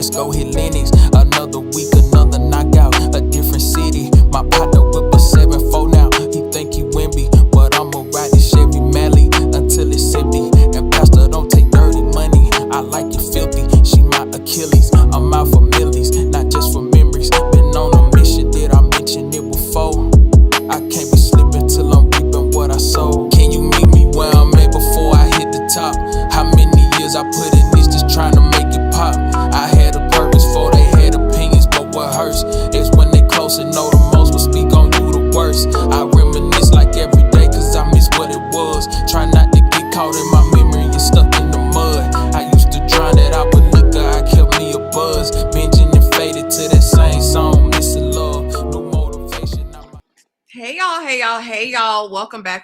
let's go hit Lennox. Another week, another knockout, a different city. My partner whip a 7-4 now. He think he Wimby, but I'ma ride this Chevy Mally until it's empty. And Pastor don't take dirty money. I like it filthy. She my Achilles. I'm out for millies, not just for memories. Been on a mission, did I mention it before? I can't be slipping till I'm reaping what I sow. Can you meet me where I'm at before I hit the top? How many years I put in this just trying to make it pop? I had a purpose for they had opinions, but what hurts is when they close and know the most will speak on you the worst. I reminisce like every day cause I miss what it was. Try not to get caught in my memory and stuck in the mud. I used to drown it out with liquor, I kept me a buzz. Binging and faded to that same song, missing love, new motivation. Hey y'all, welcome back.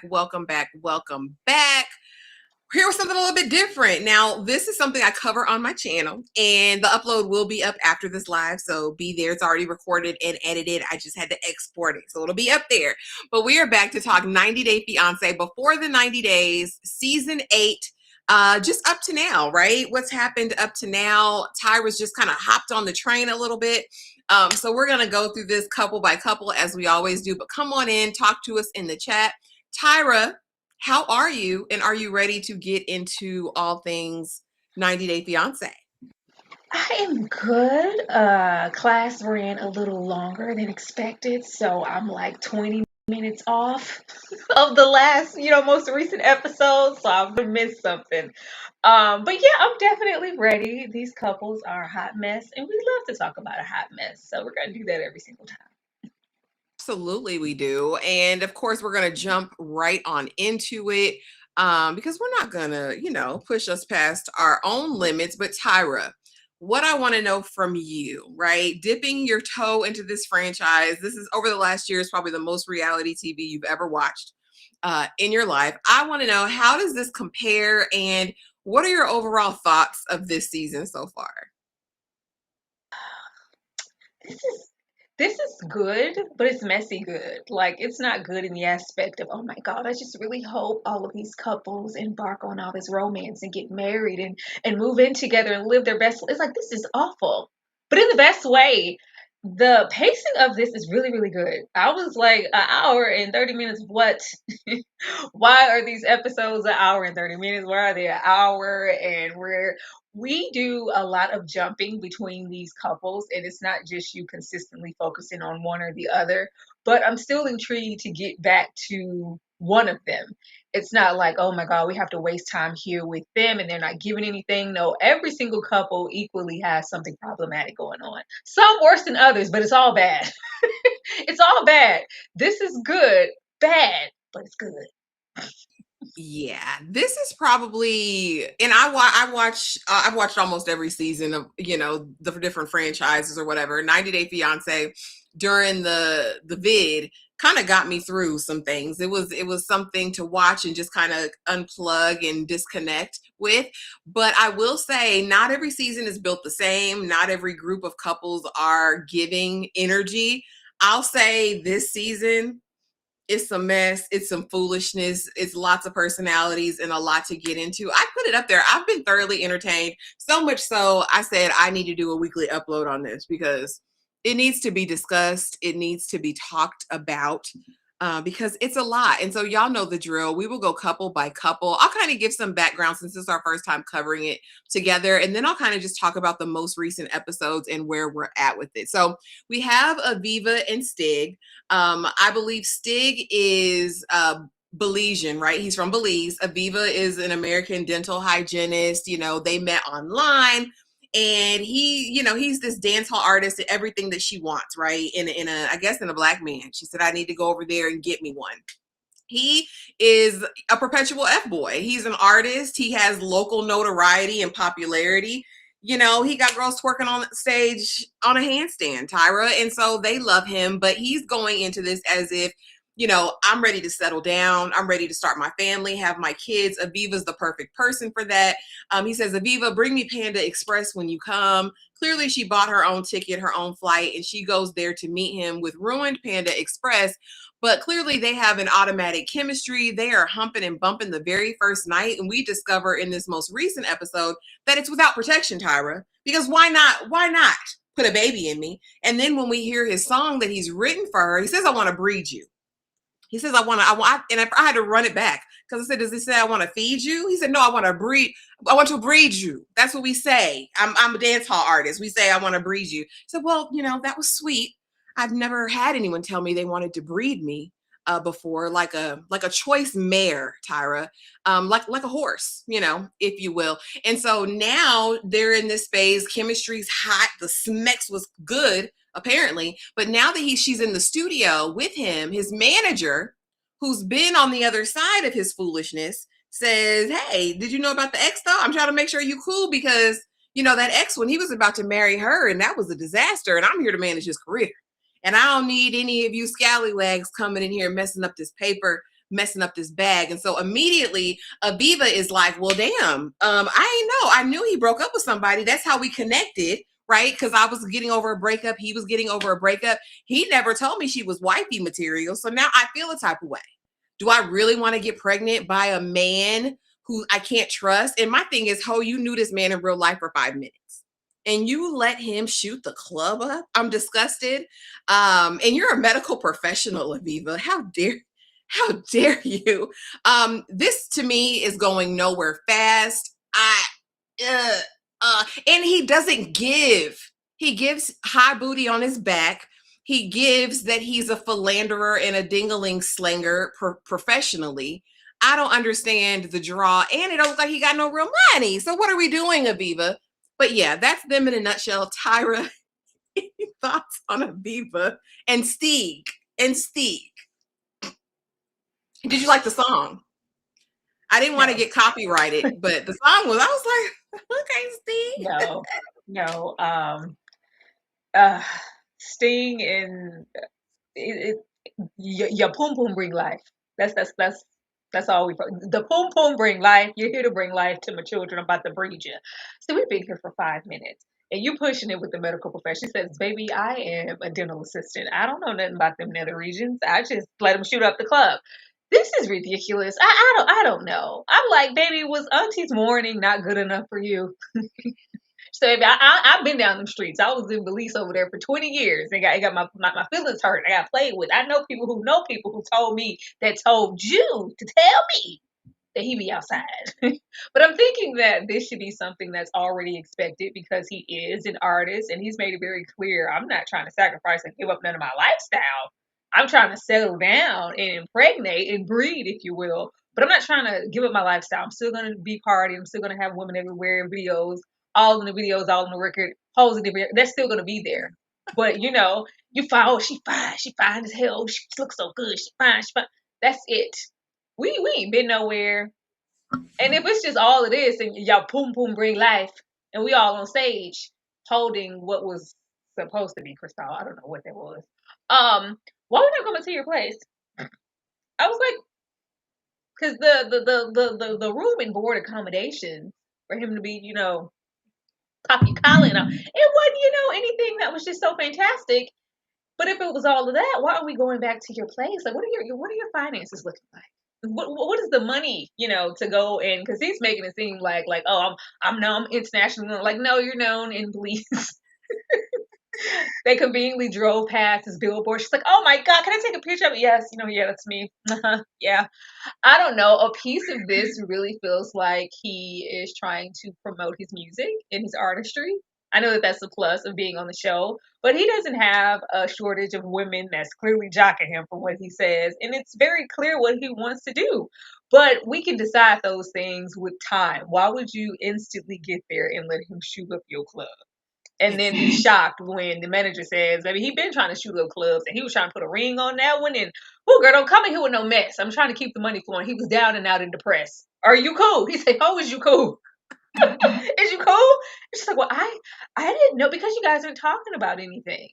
Here with something a little bit different. Now, this is something I cover on my channel, and the upload will be up after this live, so be there. It's already recorded and edited. I just had to export it, so it'll be up there. But we are back to talk 90 Day Fiance. Before the 90 days, season 8, just up to now, right? What's happened up to now? Tyra's just kind of hopped on the train a little bit. So we're going to go through this couple by couple as we always do, but come on in, talk to us in the chat. Tyra, how are you? And are you ready to get into all things 90 Day Fiance? I am good. Class ran a little longer than expected, so I'm like 20 minutes off of the last, most recent episode, so I'm gonna miss something. But yeah, I'm definitely ready. These couples are a hot mess, and we love to talk about a hot mess, so we're gonna do that every single time. Absolutely, we do. And of course, we're going to jump right on into it because we're not going to, push us past our own limits. But Tyra, what I want to know from you, right? Dipping your toe into this franchise. This is over the last year is probably the most reality TV you've ever watched in your life. I want to know, how does this compare, and what are your overall thoughts of this season so far? This is good, but it's messy good. Like, it's not good in the aspect of, oh my God, I just really hope all of these couples embark on all this romance and get married and move in together and live their best. It's like, this is awful, but in the best way. The pacing of this is really, really good. I was like, an hour and 30 minutes. What? Why are these episodes an hour and 30 minutes? Why are they an hour? And we do a lot of jumping between these couples, and it's not just you consistently focusing on one or the other, but I'm still intrigued to get back to one of them. It's not like, oh my God, we have to waste time here with them and they're not giving anything. No, every single couple equally has something problematic going on. Some worse than others, but it's all bad. It's all bad. This is good, bad, but it's good. Yeah, this is probably, and I've watched almost every season of the different franchises or whatever. 90 Day Fiance during the vid kind of got me through some things. It was something to watch and just kind of unplug and disconnect with. But I will say, not every season is built the same. Not every group of couples are giving energy. I'll say this season, it's a mess. It's some foolishness. It's lots of personalities and a lot to get into. I put it up there. I've been thoroughly entertained. So much so, I said I need to do a weekly upload on this because it needs to be discussed. It needs to be talked about because it's a lot. And so y'all know the drill. We will go couple by couple. I'll kind of give some background since this is our first time covering it together. And then I'll kind of just talk about the most recent episodes and where we're at with it. So we have Aviva and Stig. I believe Stig is Belizean, right? He's from Belize. Aviva is an American dental hygienist. They met online. And he's this dance hall artist and everything that she wants, right? In a black man. She said, I need to go over there and get me one. He is a perpetual F-boy. He's an artist. He has local notoriety and popularity. He got girls twerking on stage on a handstand, Tyra. And so they love him, but he's going into this as if, I'm ready to settle down. I'm ready to start my family, have my kids. Aviva's the perfect person for that. He says, Aviva, bring me Panda Express when you come. Clearly, she bought her own ticket, her own flight, and she goes there to meet him with ruined Panda Express. But clearly, they have an automatic chemistry. They are humping and bumping the very first night. And we discover in this most recent episode that it's without protection, Tyra. Because why not? Why not put a baby in me? And then when we hear his song that he's written for her, he says, I want to breed you. He says, I want, and I had to run it back because I said, does he say I want to feed you? He said, no, I want to breed you. That's what we say. I'm a dance hall artist. We say, I want to breed you. So, well, that was sweet. I've never had anyone tell me they wanted to breed me before, like a choice mare, Tyra, like a horse, if you will. And so now they're in this phase. Chemistry's hot. The smex was good, apparently. But now that she's in the studio with him, his manager, who's been on the other side of his foolishness, says, hey, did you know about the ex though? I'm trying to make sure you cool because, that ex, when he was about to marry her, and that was a disaster, and I'm here to manage his career. And I don't need any of you scallywags coming in here messing up this paper, messing up this bag. And so immediately Aviva is like, well, damn, I ain't know. I knew he broke up with somebody. That's how we connected, right? Because I was getting over a breakup. He was getting over a breakup. He never told me she was wifey material. So now I feel a type of way. Do I really want to get pregnant by a man who I can't trust? And my thing is, you knew this man in real life for 5 minutes. And you let him shoot the club up? I'm disgusted. And you're a medical professional, Aviva. How dare you? This to me is going nowhere fast. And he doesn't give. He gives high booty on his back. He gives that he's a philanderer and a ding-a-ling slanger professionally. I don't understand the draw, and it don't look like he got no real money. So what are we doing, Aviva? But yeah, that's them in a nutshell. Tyra, any thoughts on Aviva and Steeg? Did you like the song? I didn't want to get copyrighted, but the song was, I was like, okay, Steeg. Sting and your poom poom bring life. That's all the poom poom bring life. You're here to bring life to my children. I'm about to breed you. So we've been here for 5 minutes. And you pushing it with the medical profession. She says, baby, I am a dental assistant. I don't know nothing about them nether regions. I just let them shoot up the club. This is ridiculous. I don't know. I'm like, baby, was Auntie's morning not good enough for you? So I've been down them streets. I was in Belize over there for 20 years. I got my feelings hurt. I got played with. I know people who told me that told you to tell me that he be outside. But I'm thinking that this should be something that's already expected because he is an artist and he's made it very clear. I'm not trying to sacrifice and give up none of my lifestyle. I'm trying to settle down and impregnate and breed, if you will. But I'm not trying to give up my lifestyle. I'm still going to be partying. I'm still going to have women everywhere in videos, all in the videos, all in the record, holes in the video. They're still going to be there. But, you find, oh, she fine. She fine as hell. She looks so good. She fine. That's it. We ain't been nowhere. And if it's just all it is, and y'all poom poom bring life, and we all on stage holding what was supposed to be crystal. I don't know what that was. Why we not coming to your place? I was like, because the room and board accommodation for him to be, pop your collar and all, it wasn't, anything that was just so fantastic. But if it was all of that, why are we going back to your place? Like, what are your finances looking like? What is the money, to go in? Because he's making it seem like, oh, I'm international. Like, no, you're known in Belize. They conveniently drove past his billboard. She's like, oh my God, can I take a picture of it? Yes, yeah, that's me. Yeah. I don't know. A piece of this really feels like he is trying to promote his music and his artistry. I know that that's a plus of being on the show, but he doesn't have a shortage of women that's clearly jocking him from what he says. And it's very clear what he wants to do. But we can decide those things with time. Why would you instantly get there and let him shoot up your club? And then be shocked when the manager says, I mean, he been trying to shoot up clubs and he was trying to put a ring on that one. And, oh, girl, don't come in here with no mess. I'm trying to keep the money flowing. He was down and out and depressed. Are you cool? He said, oh, is you cool? Is you cool? She's like, well, I didn't know because you guys aren't talking about anything.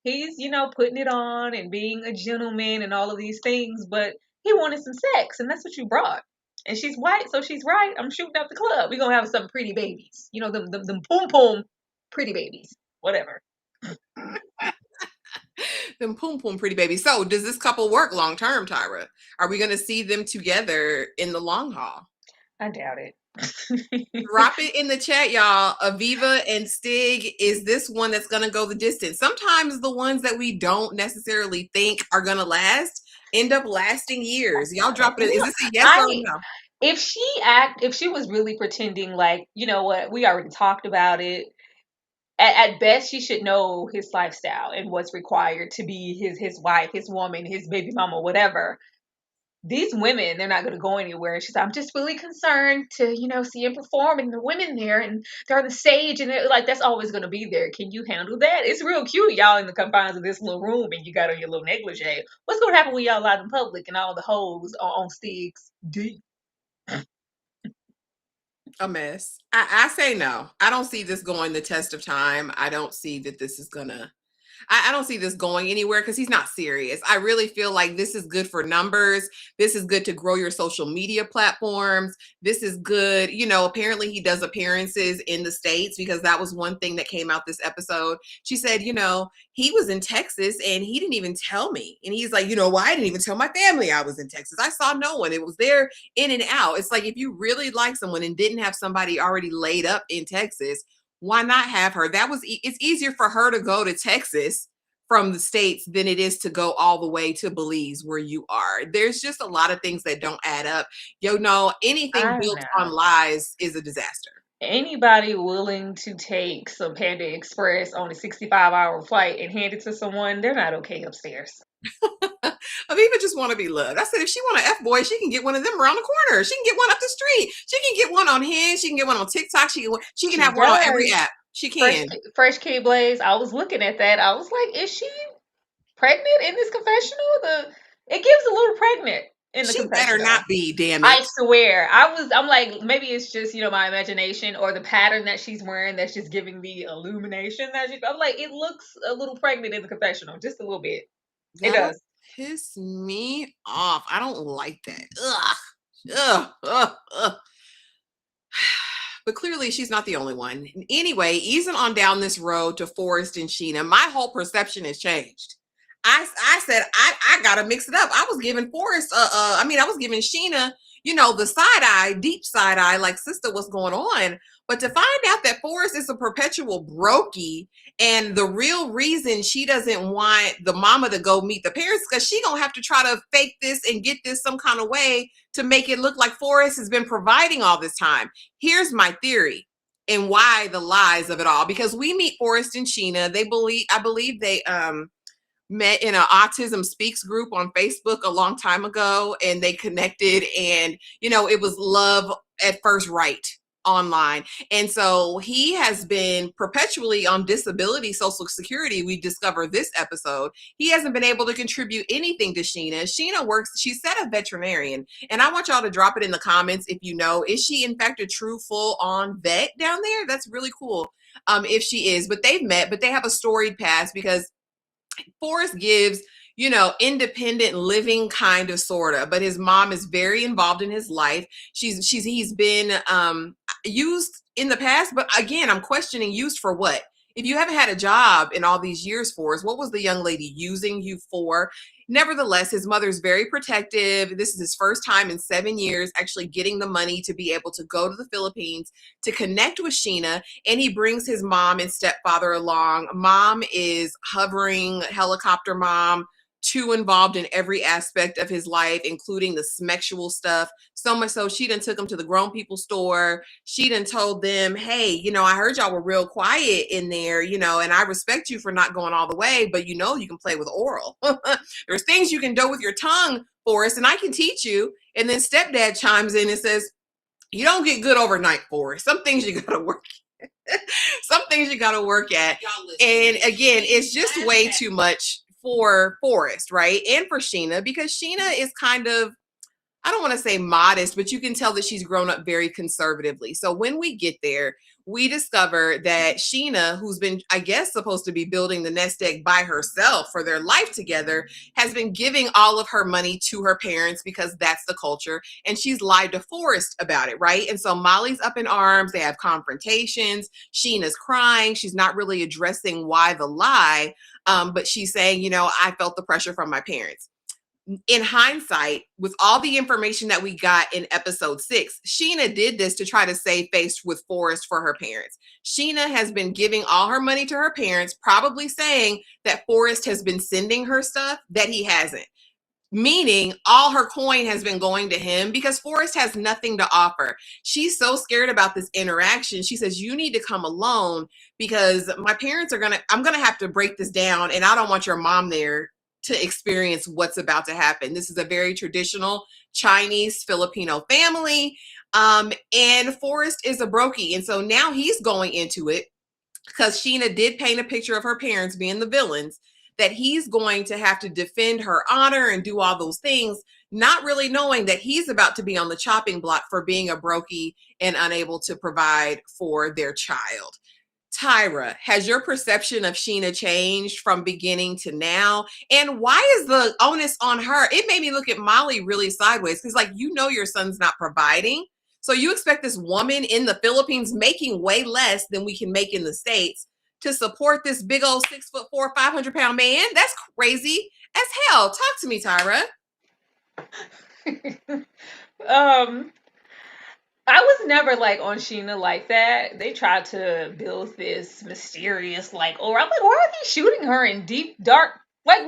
He's, putting it on and being a gentleman and all of these things, but he wanted some sex, and that's what you brought. And she's white, so she's right. I'm shooting up the club. We're gonna have some pretty babies. Them poom poom pretty babies. Whatever. Them poom poom pretty babies. So does this couple work long term, Tyra? Are we gonna see them together in the long haul? I doubt it. Drop it in the chat, y'all. Aviva and Stig, is this one that's gonna go the distance? Sometimes the ones that we don't necessarily think are gonna last end up lasting years. Y'all drop it. Is this a yes or a no? If she was really pretending like, you know what, we already talked about it. At best, she should know his lifestyle and what's required to be his wife, his woman, his baby mama, whatever. These women, they're not going to go anywhere. She's like, I'm just really concerned to, see him perform and the women there and they're on the stage and like, that's always going to be there. Can you handle that? It's real cute, y'all, in the confines of this little room and you got on your little negligee. What's going to happen when y'all out in public and all the hoes are on Stig's D? A mess. I say no. I don't see this going the test of time. I don't see that this is gonna I don't see this going anywhere because he's not serious. I really feel like this is good for numbers. This is good to grow your social media platforms. This is good. Apparently he does appearances in the States because that was one thing that came out this episode. She said, he was in Texas and he didn't even tell me. And he's like, why? I didn't even tell my family I was in Texas. I saw no one. It was there in and out. It's like if you really like someone and didn't have somebody already laid up in Texas, why not have her? It's easier for her to go to Texas from the States than it is to go all the way to Belize where you are. There's just a lot of things that don't add up. Anything built on lies is a disaster. Anybody willing to take some Panda Express on a 65-hour flight and hand it to someone, they're not okay upstairs. Aviva just want to be loved. I said, if she want an F-boy, she can get one of them around the corner. She can get one up the street. She can get one on Hinge. She can get one on TikTok. She can have one on every app. She can. Fresh Key Blaze. I was looking at that. I was like, is she pregnant in this confessional? It gives a little pregnant in the confessional. She better not be, damn it. I swear. I'm like, maybe it's just, my imagination or the pattern that she's wearing that's just giving the illumination I'm like, it looks a little pregnant in the confessional. Just a little bit. It does. Piss me off. I don't like that. Ugh. But clearly she's not the only one. Anyway, easing on down this road to Forrest and Sheena, my whole perception has changed. I said, I gotta mix it up. I was giving Forrest, I was giving Sheena, the side eye, deep side eye, like, sister, what's going on? But to find out that Forrest is a perpetual brokey and the real reason she doesn't want the mama to go meet the parents because she gonna have to try to fake this and get this some kind of way to make it look like Forrest has been providing all this time. Here's my theory and why the lies of it all. Because we meet Forrest and Sheena. I believe they met in an Autism Speaks group on Facebook a long time ago, and they connected, and it was love at first right online. And so he has been perpetually on disability Social Security. We discovered this episode. He hasn't been able to contribute anything to Sheena. Sheena works, she said, a veterinarian. And I want y'all to drop it in the comments if you know, is she in fact a true full-on vet down there? That's really cool if she is. But they've met, but they have a storied past because Forrest gives, independent living kind of sorta, but his mom is very involved in his life. He's been used in the past, but again, I'm questioning used for what? If you haven't had a job in all these years, Forrest, what was the young lady using you for? Nevertheless, his mother's very protective. This is his first time in 7 years actually getting the money to be able to go to the Philippines to connect with Sheena, and he brings his mom and stepfather along. Mom is hovering helicopter mom, too involved in every aspect of his life, including the smexual stuff. So much so she done took him to the grown people store. She done told them, hey, I heard y'all were real quiet in there, and I respect you for not going all the way, but you can play with oral. There's things you can do with your tongue, Forrest, and I can teach you. And then stepdad chimes in and says, you don't get good overnight, Forrest. Some things you gotta work at. Some things you gotta work at. And again, it's just way too much for Forrest, right? And for Sheena, because Sheena is kind of, I don't want to say modest, but you can tell that she's grown up very conservatively. So when we get there, we discover that Sheena, who's been, I guess, supposed to be building the nest egg by herself for their life together, has been giving all of her money to her parents because that's the culture. And she's lied to Forrest about it, right? And so Molly's up in arms. They have confrontations. Sheena's crying. She's not really addressing why the lie, but she's saying, I felt the pressure from my parents. In hindsight, with all the information that we got in episode 6, Sheena did this to try to save face with Forrest for her parents. Sheena has been giving all her money to her parents, probably saying that Forrest has been sending her stuff that he hasn't. Meaning all her coin has been going to him because Forrest has nothing to offer. She's so scared about this interaction. She says, you need to come alone because my parents I'm going to have to break this down, and I don't want your mom there to experience what's about to happen. This is a very traditional Chinese Filipino family. And Forrest is a brokey. And so now he's going into it because Sheena did paint a picture of her parents being the villains, that he's going to have to defend her honor and do all those things, not really knowing that he's about to be on the chopping block for being a brokey and unable to provide for their child. Tyra, has your perception of Sheena changed from beginning to now? And why is the onus on her? It made me look at Molly really sideways because, your son's not providing. So you expect this woman in the Philippines making way less than we can make in the States to support this big old 6'4", 500-pound man? That's crazy as hell. Talk to me, Tyra. I was never like on Sheena like that. They tried to build this mysterious I'm like, why are they shooting her in deep dark? Like,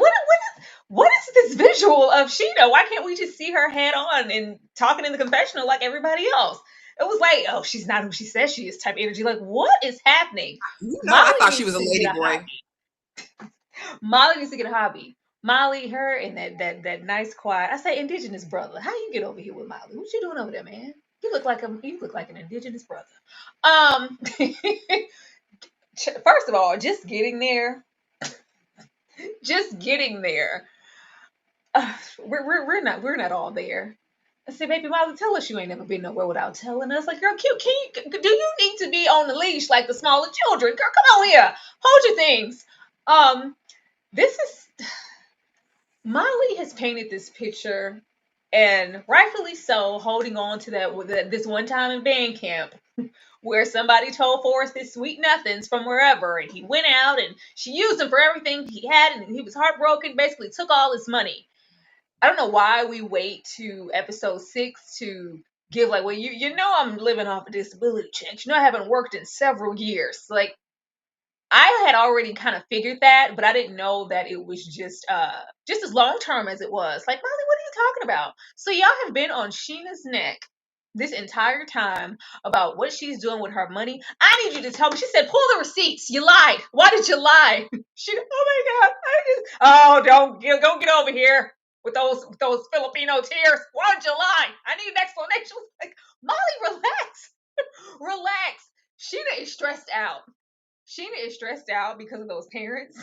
what is this visual of Sheena? Why can't we just see her head on and talking in the confessional like everybody else? It was like, oh, she's not who she says she is type energy. Like, what is happening? I thought she was a lady boy. Molly needs to get a hobby. Molly, her, and that nice quiet. I say indigenous brother. How you get over here with Molly? What you doing over there, man? You look like an indigenous brother. First of all, just getting there. We're not all there. I said, baby Molly, tell us you ain't never been nowhere without telling us. Like, girl, cute, do you need to be on the leash like the smaller children? Girl, come on here. Hold your things. This is Molly has painted this picture, and rightfully so, holding on to this one time in band camp where somebody told Forrest this sweet nothings from wherever, and he went out and she used him for everything he had, and he was heartbroken, basically took all his money. I don't know why we wait to episode 6 to give well, I'm living off a disability check. I haven't worked in several years. Like, I had already kind of figured that, but I didn't know that it was just as long term as it was. Like, Molly, what are you talking about? So y'all have been on Sheena's neck this entire time about what she's doing with her money. I need you to tell me. She said, pull the receipts. You lied. Why did you lie? Oh my God. Don't get over here with those Filipino tears. Why did you lie? I need an explanation. Like, Molly, relax. Sheena is stressed out. Sheena is stressed out because of those parents.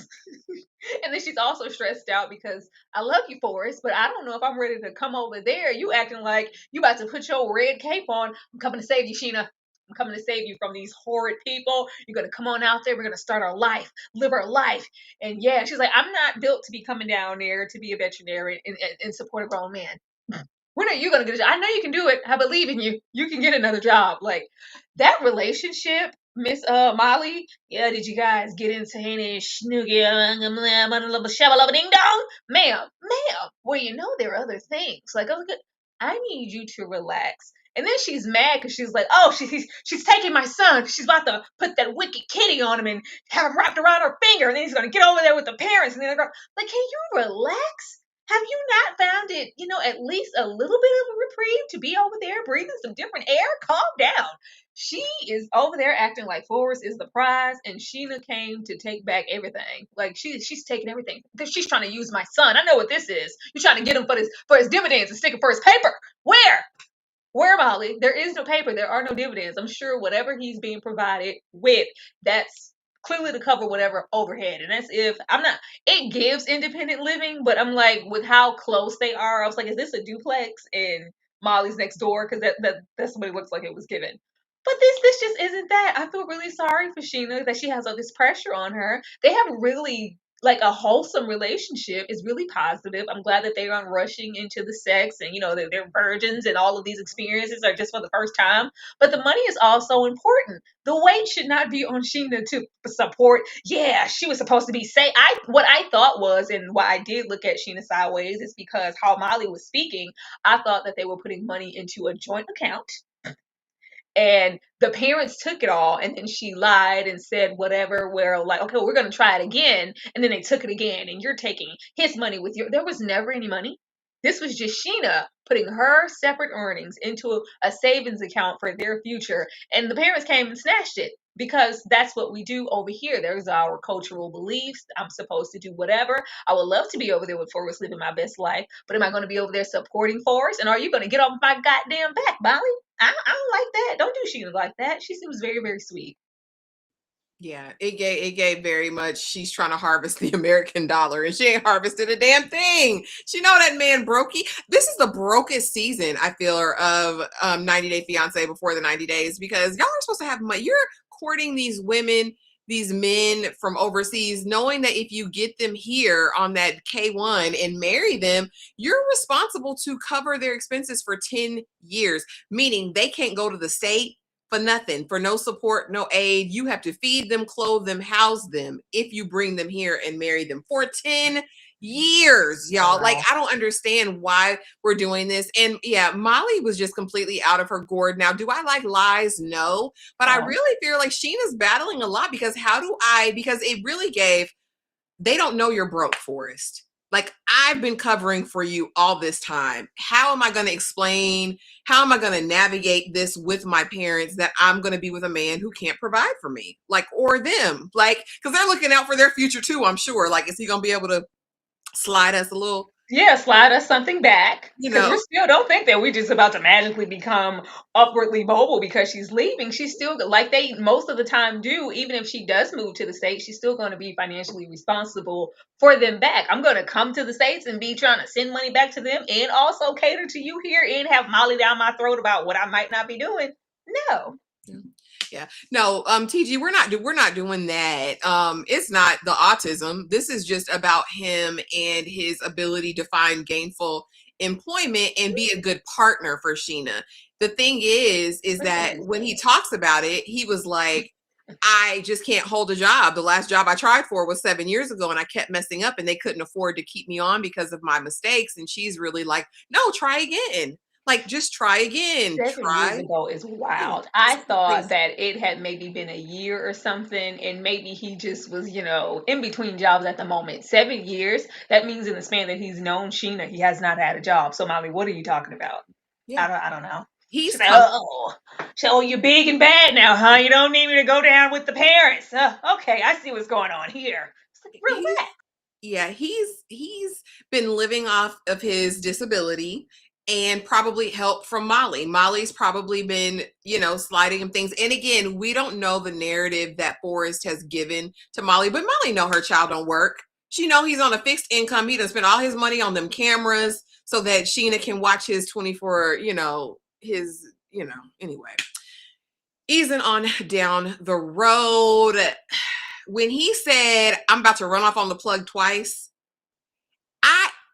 And then she's also stressed out because I love you, Forrest, but I don't know if I'm ready to come over there. You acting like you about to put your red cape on. I'm coming to save you, Sheena. I'm coming to save you from these horrid people. You're going to come on out there. We're going to start our life, live our life. And yeah, she's like, I'm not built to be coming down there to be a veterinarian and support a grown man. When are you going to get a job? I know you can do it. I believe in you. You can get another job. Like, that relationship, Miss Molly. Yeah, did you guys get into any snoogie shabba ding dong? Ma'am. Well, there are other things. Like, I need you to relax. And then she's mad because she's like, oh, she's taking my son. She's about to put that wicked kitty on him and have him wrapped around her finger. And then he's going to get over there with the parents. And then they're going, like, can you relax? Have you not found it, at least a little bit of a reprieve to be over there breathing some different air? Calm down. She is over there acting like Forrest is the prize, and Sheena came to take back everything. Like, she's taking everything. She's trying to use my son. I know what this is. You're trying to get him for his dividends and stick him for his paper. Where, Molly? There is no paper. There are no dividends. I'm sure whatever he's being provided with, that's clearly to cover whatever overhead. And that's it gives independent living, but I'm like, with how close they are, I was like, is this a duplex? And Molly's next door? Because that's what it looks like it was given. But this just isn't that. I feel really sorry for Sheena that she has all this pressure on her. They have really like a wholesome relationship. Is really positive. I'm glad that they aren't rushing into the sex and they're virgins and all of these experiences are just for the first time. But the money is also important. The weight should not be on Sheena to support. Yeah, she was supposed to be say. What I thought was, and why I did look at Sheena sideways is because how Molly was speaking. I thought that they were putting money into a joint account and the parents took it all and then she lied and said whatever where like okay we're going to try it again and then they took it again and you're taking his money with you. There was never any money. This was just Sheena putting her separate earnings into a savings account for their future and the parents came and snatched it because that's what we do over here. There's our cultural beliefs. I'm supposed to do whatever. I would love to be over there with Forrest living my best life, but am I going to be over there supporting Forrest? And are you going to get off my goddamn back, Molly? I don't like that. Don't do Sheena like that. She seems very, very sweet. Yeah, it gave very much. She's trying to harvest the American dollar, and she ain't harvested a damn thing. She know that man brokey. This is the brokest season I feel of 90 Day Fiance before the 90 days because y'all are supposed to have money. You're courting these women, these men from overseas, knowing that if you get them here on that K1 and marry them, you're responsible to cover their expenses for 10 years, meaning they can't go to the state for nothing, for no support, no aid. You have to feed them, clothe them, house them if you bring them here and marry them for 10 years, y'all. Like, Wow. I don't understand why we're doing this. And yeah, Molly was just completely out of her gourd. Now, do I like lies? No. But I Oh. really feel like Sheena's battling a lot because because it really gave, they don't know you're broke, Forrest. Like, I've been covering for you all this time. How am I going to explain? How am I going to navigate this with my parents that I'm going to be with a man who can't provide for me? Like, or them. Like, because they're looking out for their future too, I'm sure. Like, is he going to be able to slide us a little, Yeah, slide us something back. you Because we're know? still, don't think that we're just about to magically become upwardly mobile because she's leaving. She's still, like they most of the time do, even if she does move to the States, she's still going to be financially responsible for them back. I'm going to come to the States and be trying to send money back to them and also cater to you here and have Molly down my throat about what I might not be doing. No. Yeah. No, TG, we're not doing that. It's not the autism. This is just about him and his ability to find gainful employment and be a good partner for Sheena. The thing is that when he talks about it, he was like, I just can't hold a job. The last job I tried for was 7 years ago and I kept messing up and they couldn't afford to keep me on because of my mistakes. And she's really like, no, try again. Like, just try again. 7 years Try ago is again. wild. I It's thought crazy. that it had maybe been a year or something, and maybe he just was, in between jobs at the moment. 7 years, that means in the span that he's known Sheena, he has not had a job. So, Molly, what are you talking about? Yeah. I don't know. She's He's like, come. oh, so you're big and bad now, huh? You don't need me to go down with the parents. Okay, I see what's going on here. It's like, He's relax. yeah, he's been living off of his disability and probably help from Molly. Molly's probably been, sliding him things. And again, we don't know the narrative that Forrest has given to Molly, but Molly know her child don't work. She know he's on a fixed income. He done spent all his money on them cameras so that Sheena can watch his 24, anyway. Easing on down the road. When he said, I'm about to run off on the plug twice,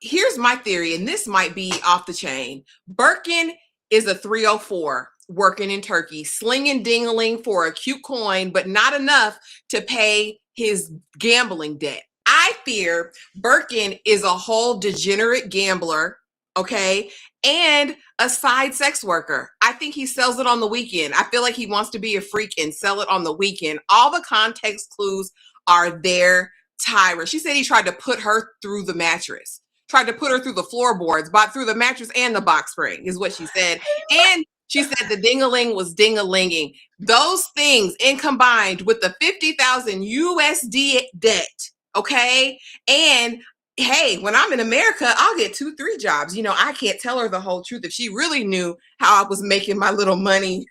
here's my theory, and this might be off the chain. Birkin is a 304 working in Turkey, slinging dingling for a cute coin, but not enough to pay his gambling debt. I fear Birkin is a whole degenerate gambler, okay, and a side sex worker. I think he sells it on the weekend. I feel like he wants to be a freak and sell it on the weekend. All the context clues are there. Tyra, she said he tried to put her through the mattress, tried to put her through the floorboards, bought through the mattress and the box spring, is what she said. And she said the ding-a-ling was ding-a-linging. Those things, in combined with the 50,000 USD debt, okay? And hey, when I'm in America, I'll get 2-3 jobs. I can't tell her the whole truth. If she really knew how I was making my little money,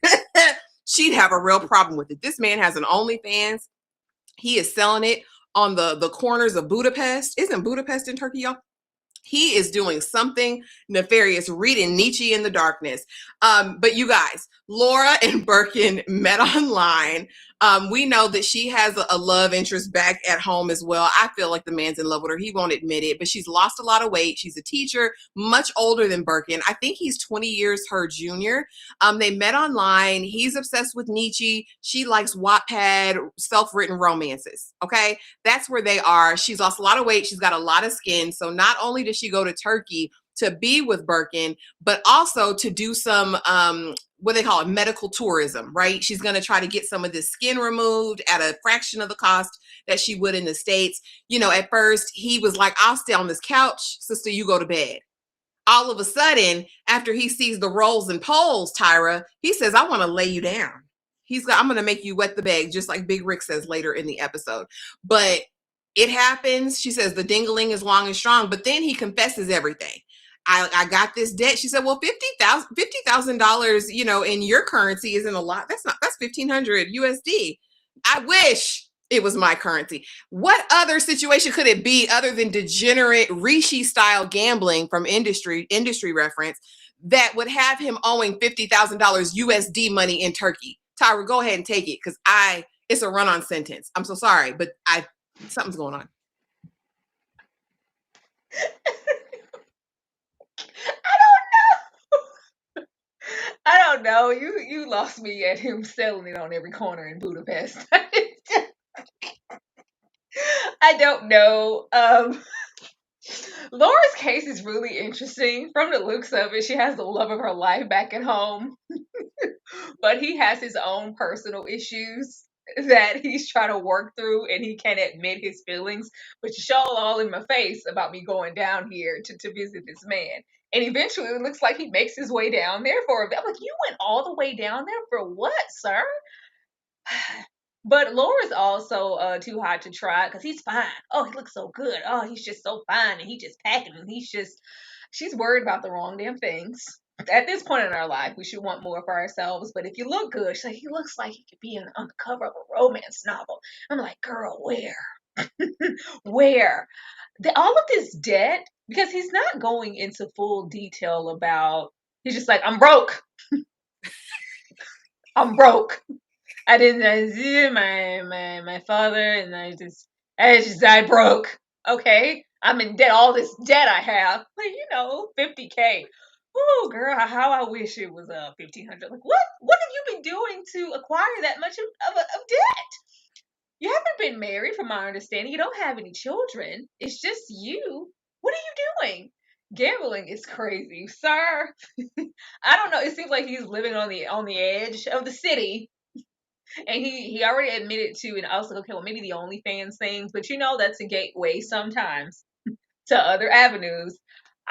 she'd have a real problem with it. This man has an OnlyFans. He is selling it on the corners of Budapest. Isn't Budapest in Turkey, y'all? He is doing something nefarious, reading Nietzsche in the darkness. But you guys, Laura and Birkin met online. We know that she has a love interest back at home as well. I feel like the man's in love with her. He won't admit it, but she's lost a lot of weight. She's a teacher, much older than Birkin. I think he's 20 years her junior. They met online. He's obsessed with Nietzsche. She likes Wattpad, self-written romances. Okay, that's where they are. She's lost a lot of weight. She's got a lot of skin. So not only does she go to Turkey to be with Birkin, but also to do some what they call it, medical tourism, right? She's going to try to get some of this skin removed at a fraction of the cost that she would in the States. You know, at first he was like, I'll stay on this couch, sister, you go to bed. All of a sudden, after he sees the rolls and poles, Tyra, he says, I want to lay you down. I'm going to make you wet the bed, just like Big Rick says later in the episode. But it happens. She says the dingling is long and strong, but then he confesses everything. I got this debt. She said, well, $50,000, you know, in your currency isn't a lot. That's 1,500 USD. I wish it was my currency. What other situation could it be other than degenerate Rishi style gambling from industry reference that would have him owing $50,000 USD money in Turkey? Tyra, go ahead and take it, because it's a run-on sentence. I'm so sorry, but something's going on. I don't know. You lost me at him selling it on every corner in Budapest. I don't know. Laura's case is really interesting. From the looks of it, she has the love of her life back at home. But he has his own personal issues that he's trying to work through, and he can't admit his feelings, but you show all in my face about me going down here to visit this man. And eventually it looks like he makes his way down there for a bit. I'm like, you went all the way down there for what, sir? But Laura's also too hot to try, because he's fine. Oh, he looks so good. Oh, he's just so fine, and he just packing, and she's worried about the wrong damn things. At this point in our life, we should want more for ourselves. But if you look good, she's like, he looks like he could be on the cover of a romance novel. I'm like, girl, where? Where? All of this debt, because he's not going into full detail about, he's just like, I'm broke. I'm broke. I see my father, and I just died broke. Okay, I'm in debt. All this debt I have, like, $50K. Oh, girl, how I wish it was $1,500. Like, what have you been doing to acquire that much of debt? You haven't been married, from my understanding. You don't have any children. It's just you. What are you doing? Gambling is crazy, sir. I don't know. It seems like he's living on the edge of the city. And he already admitted to, and I was like, okay, well, maybe the OnlyFans things, but that's a gateway sometimes to other avenues.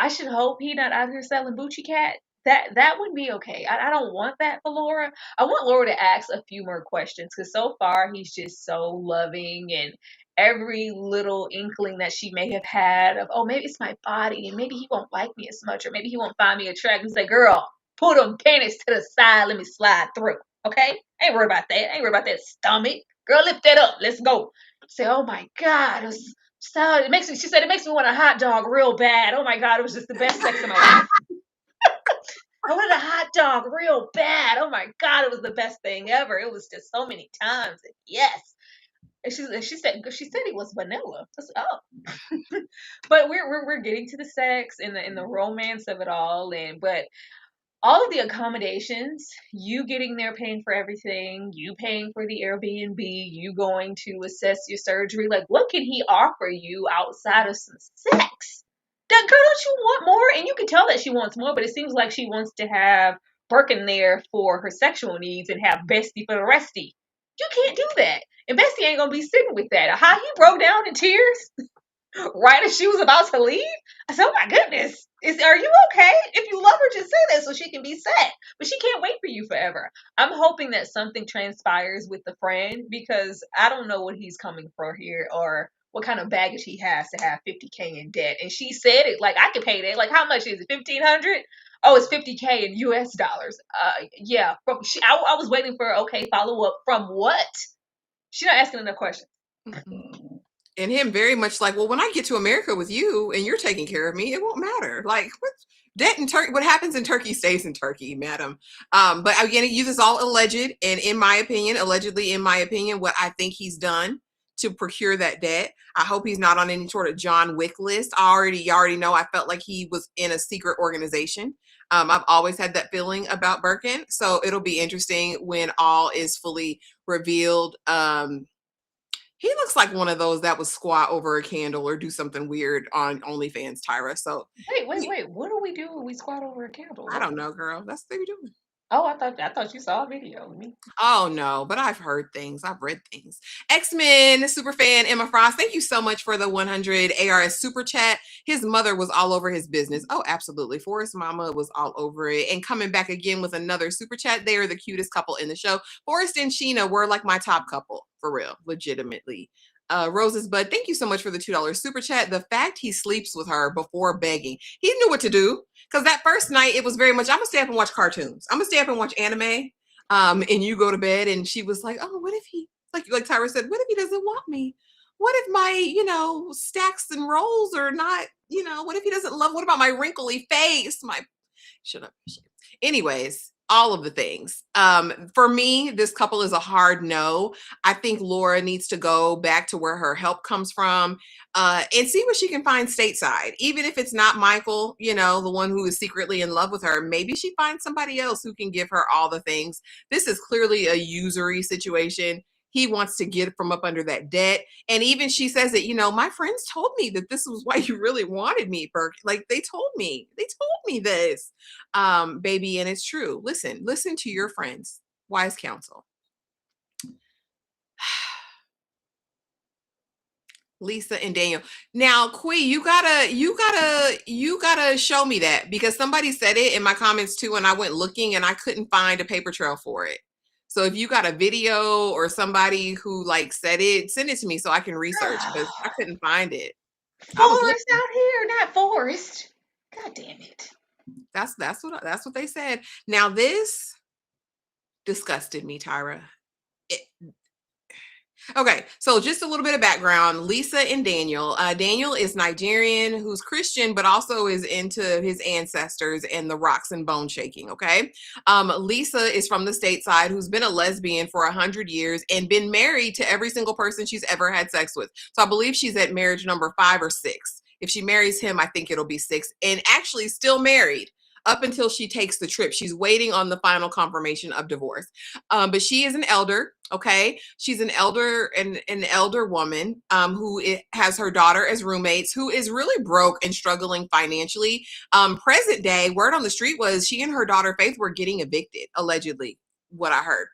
I should hope he not out here selling Bucci Cat. That would be okay. I don't want that for Laura. I want Laura to ask a few more questions, because so far he's just so loving, and every little inkling that she may have had of, oh, maybe it's my body, and maybe he won't like me as much, or maybe he won't find me attractive. Say, girl, pull them panties to the side. Let me slide through. Okay? Ain't worried about that. Ain't worried about that stomach. Girl, lift that up. Let's go. Say, oh my God. She said, it makes me want a hot dog real bad. Oh my God, it was just the best sex of my life. I wanted a hot dog real bad. Oh my God, it was the best thing ever. It was just so many times. And yes. And she said it was vanilla. I said, oh. But we're getting to the sex and the romance of it all, but all of the accommodations, you getting there paying for everything, you paying for the Airbnb, you going to assess your surgery, like, what can he offer you outside of some sex? That girl, don't you want more? And you can tell that she wants more, but it seems like she wants to have Birkin there for her sexual needs and have Bestie for the resty. You can't do that. And Bestie ain't gonna be sitting with that. How he broke down in tears right as she was about to leave. I said, oh my goodness, are you okay? If you love her, just say that so she can be set. But she can't wait for you forever. I'm hoping that something transpires with the friend, because I don't know what he's coming for here, or what kind of baggage he has to have $50K in debt. And she said it like, I could pay that. Like, how much is it? $1,500? Oh, it's $50K in US dollars. Yeah. I was waiting for follow up from what? She's not asking enough questions. And him very much like, well, when I get to America with you and you're taking care of me, it won't matter. Like, what? Debt in Turkey. What happens in Turkey stays in Turkey, madam. But again, it uses all alleged, and in my opinion, allegedly, in my opinion, what I think he's done to procure that debt. I hope he's not on any sort of John Wick list. You already know. I felt like he was in a secret organization. I've always had that feeling about Birkin, so it'll be interesting when all is fully revealed. He looks like one of those that would squat over a candle or do something weird on OnlyFans, Tyra. So Wait. What do we do when we squat over a candle? I don't know, girl. That's what they be doing. Oh, I thought you saw a video of me. Oh no, but I've heard things. I've read things. X-Men superfan Emma Frost, thank you so much for the 100 ARS super chat. His mother was all over his business. Oh, absolutely. Forrest mama was all over it. And coming back again with another super chat. They are the cutest couple in the show. Forrest and Sheena were like my top couple, for real, legitimately. Rose's Bud, thank you so much for the $2 super chat. The fact he sleeps with her before begging, he knew what to do. Because that first night, it was very much, I'm going to stay up and watch cartoons. I'm going to stay up and watch anime. And you go to bed. And she was like, oh, what if he, like Tyra said, what if he doesn't want me? What if my, stacks and rolls are not, what if he doesn't love, what about my wrinkly face? Shut up. Anyways, all of the things. For me, this couple is a hard no. I think Laura needs to go back to where her help comes from and see what she can find stateside. Even if it's not Michael, the one who is secretly in love with her, maybe she finds somebody else who can give her all the things. This is clearly a usury situation. He wants to get from up under that debt. And even she says that, my friends told me that this was why you really wanted me, Burke. Like they told me this, baby. And it's true. Listen to your friends. Wise counsel. Lisa and Daniel. Now, Quee, you gotta show me that, because somebody said it in my comments too, and I went looking and I couldn't find a paper trail for it. So if you got a video or somebody who said it, send it to me so I can research, because I couldn't find it. Forest out here, not Forest. God damn it. That's what they said. Now this disgusted me, Tyra. Okay, so just a little bit of background. Lisa and Daniel. Daniel is Nigerian, who's Christian, but also is into his ancestors and the rocks and bone shaking, okay? Lisa is from the stateside, who's been a lesbian for 100 years and been married to every single person she's ever had sex with. So I believe she's at marriage number 5 or 6. If she marries him, I think it'll be 6. And actually still married up until she takes the trip. She's waiting on the final confirmation of divorce. But she is an elder, okay? She's an elder, an elder woman who has her daughter as roommates, who is really broke and struggling financially. Present day, word on the street was she and her daughter Faith were getting evicted, allegedly, what I heard.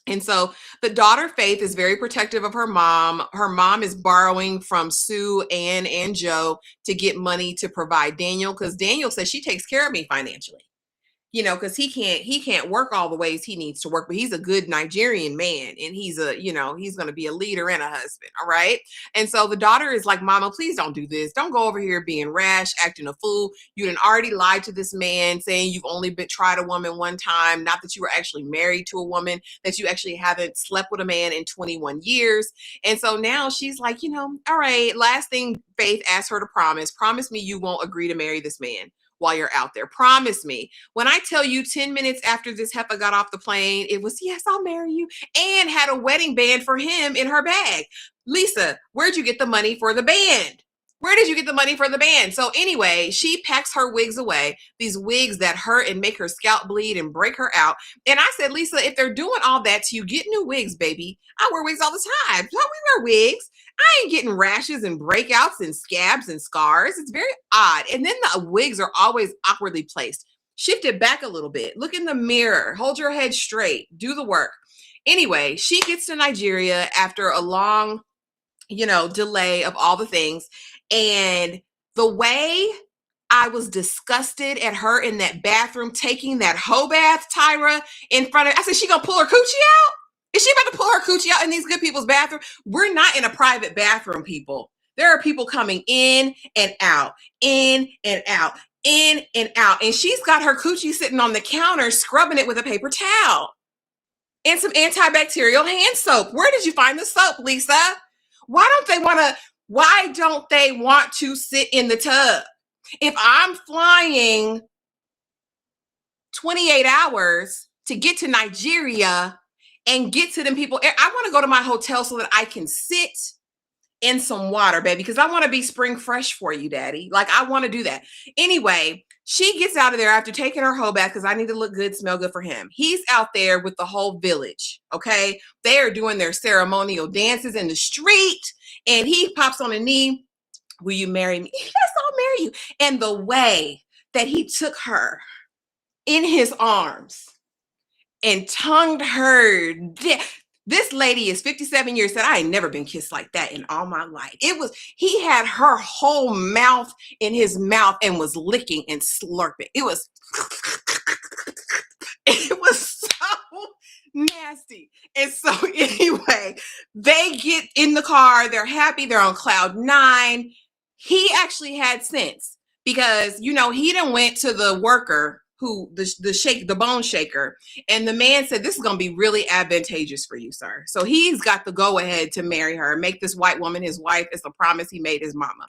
And so the daughter, Faith, is very protective of her mom. Her mom is borrowing from Sue, Ann, and Joe to get money to provide Daniel, because Daniel says she takes care of me financially. Because he can't work all the ways he needs to work, but he's a good Nigerian man, and he's he's going to be a leader and a husband. All right. And so the daughter is like, Mama, please don't do this. Don't go over here being rash, acting a fool. You done already lied to this man, saying you've only tried a woman one time, not that you were actually married to a woman, that you actually haven't slept with a man in 21 years. And so now she's like, all right, last thing Faith asked her to promise me you won't agree to marry this man while you're out there. Promise me. When I tell you 10 minutes after this heifer got off the plane, it was, yes, I'll marry you, and had a wedding band for him in her bag. Lisa, where'd you get the money for the band? Where did you get the money for the band? So anyway, she packs her wigs away, these wigs that hurt and make her scalp bleed and break her out. And I said, Lisa, if they're doing all that to you, get new wigs, baby. I wear wigs all the time. So we wear wigs. I ain't getting rashes and breakouts and scabs and scars. It's very odd. And then the wigs are always awkwardly placed. Shift it back a little bit. Look in the mirror. Hold your head straight. Do the work. Anyway, she gets to Nigeria after a long, delay of all the things. And the way I was disgusted at her in that bathroom, taking that hoe bath, Tyra, in front of, I said, she gonna pull her coochie out? Is she about to pull her coochie out in these good people's bathroom? We're not in a private bathroom, people. There are people coming in and out, in and out, in and out. And she's got her coochie sitting on the counter, scrubbing it with a paper towel and some antibacterial hand soap. Where did you find the soap, Lisa? Why don't they want to sit in the tub? If I'm flying 28 hours to get to Nigeria and get to them people. I want to go to my hotel so that I can sit in some water, baby, because I want to be spring fresh for you, daddy. Like, I want to do that. Anyway, she gets out of there after taking her whole bath because I need to look good, smell good for him. He's out there with the whole village, okay? They are doing their ceremonial dances in the street, and he pops on a knee. Will you marry me? Yes, I'll marry you. And the way that he took her in his arms and tongued her. This lady is 57 years, said, I ain't never been kissed like that in all my life. He had her whole mouth in his mouth and was licking and slurping. It was so nasty. And so anyway, they get in the car, they're happy, they're on cloud 9. He actually had sense because, he done went to the worker who the bone shaker, and the man said, this is going to be really advantageous for you, sir. So he's got the go ahead to marry her, make this white woman his wife. It's a promise he made his mama.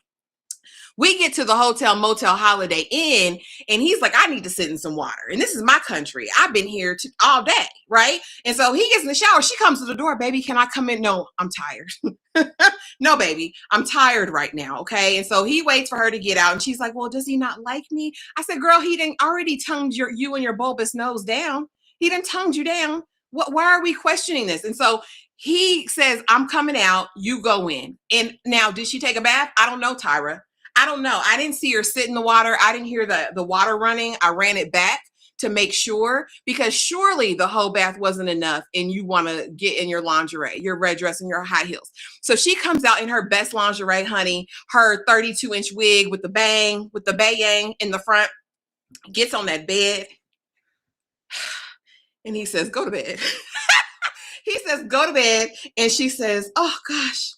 We get to the hotel, motel, Holiday Inn, and he's like, I need to sit in some water. And this is my country. I've been here all day, right? And so he gets in the shower. She comes to the door, baby, can I come in? No, I'm tired. No, baby, I'm tired right now, okay? And so he waits for her to get out, and she's like, well, does he not like me? I said, girl, he didn't already tongued you and your bulbous nose down. He didn't tongued you down. Why are we questioning this? And so he says, I'm coming out, you go in. And now, did she take a bath? I don't know, Tyra. I don't know. I didn't see her sit in the water. I didn't hear the water running. I ran it back to make sure, because surely the whole bath wasn't enough and you want to get in your lingerie, your red dress and your high heels. So she comes out in her best lingerie, honey, her 32-inch wig with the bayang in the front, gets on that bed, and he says, go to bed. He says, go to bed. And she says, oh gosh,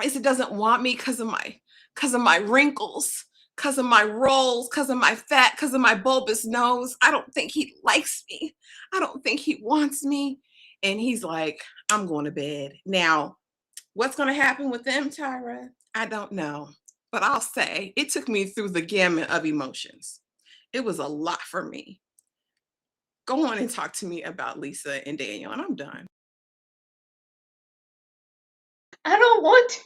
it doesn't want me because of my wrinkles, because of my rolls, because of my fat, because of my bulbous nose. I don't think he likes me. I don't think he wants me. And he's like, I'm going to bed. Now, what's going to happen with them, Tyra? I don't know. But I'll say it took me through the gamut of emotions. It was a lot for me. Go on and talk to me about Lisa and Daniel, and I'm done. I don't want to.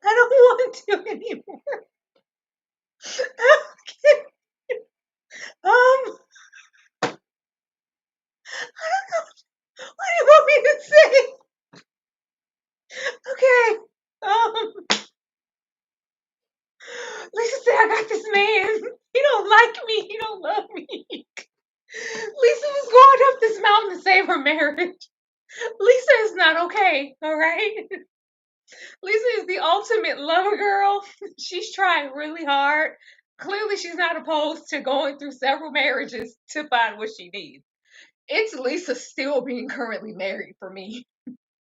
I don't want to anymore. Okay. I don't know. What do you want me to say? Okay. Lisa said, I got this man. He don't like me. He don't love me. Lisa was going up this mountain to save her marriage. Lisa is not okay, all right? Lisa is the ultimate lover girl. She's trying really hard. Clearly, she's not opposed to going through several marriages to find what she needs. It's Lisa still being currently married for me.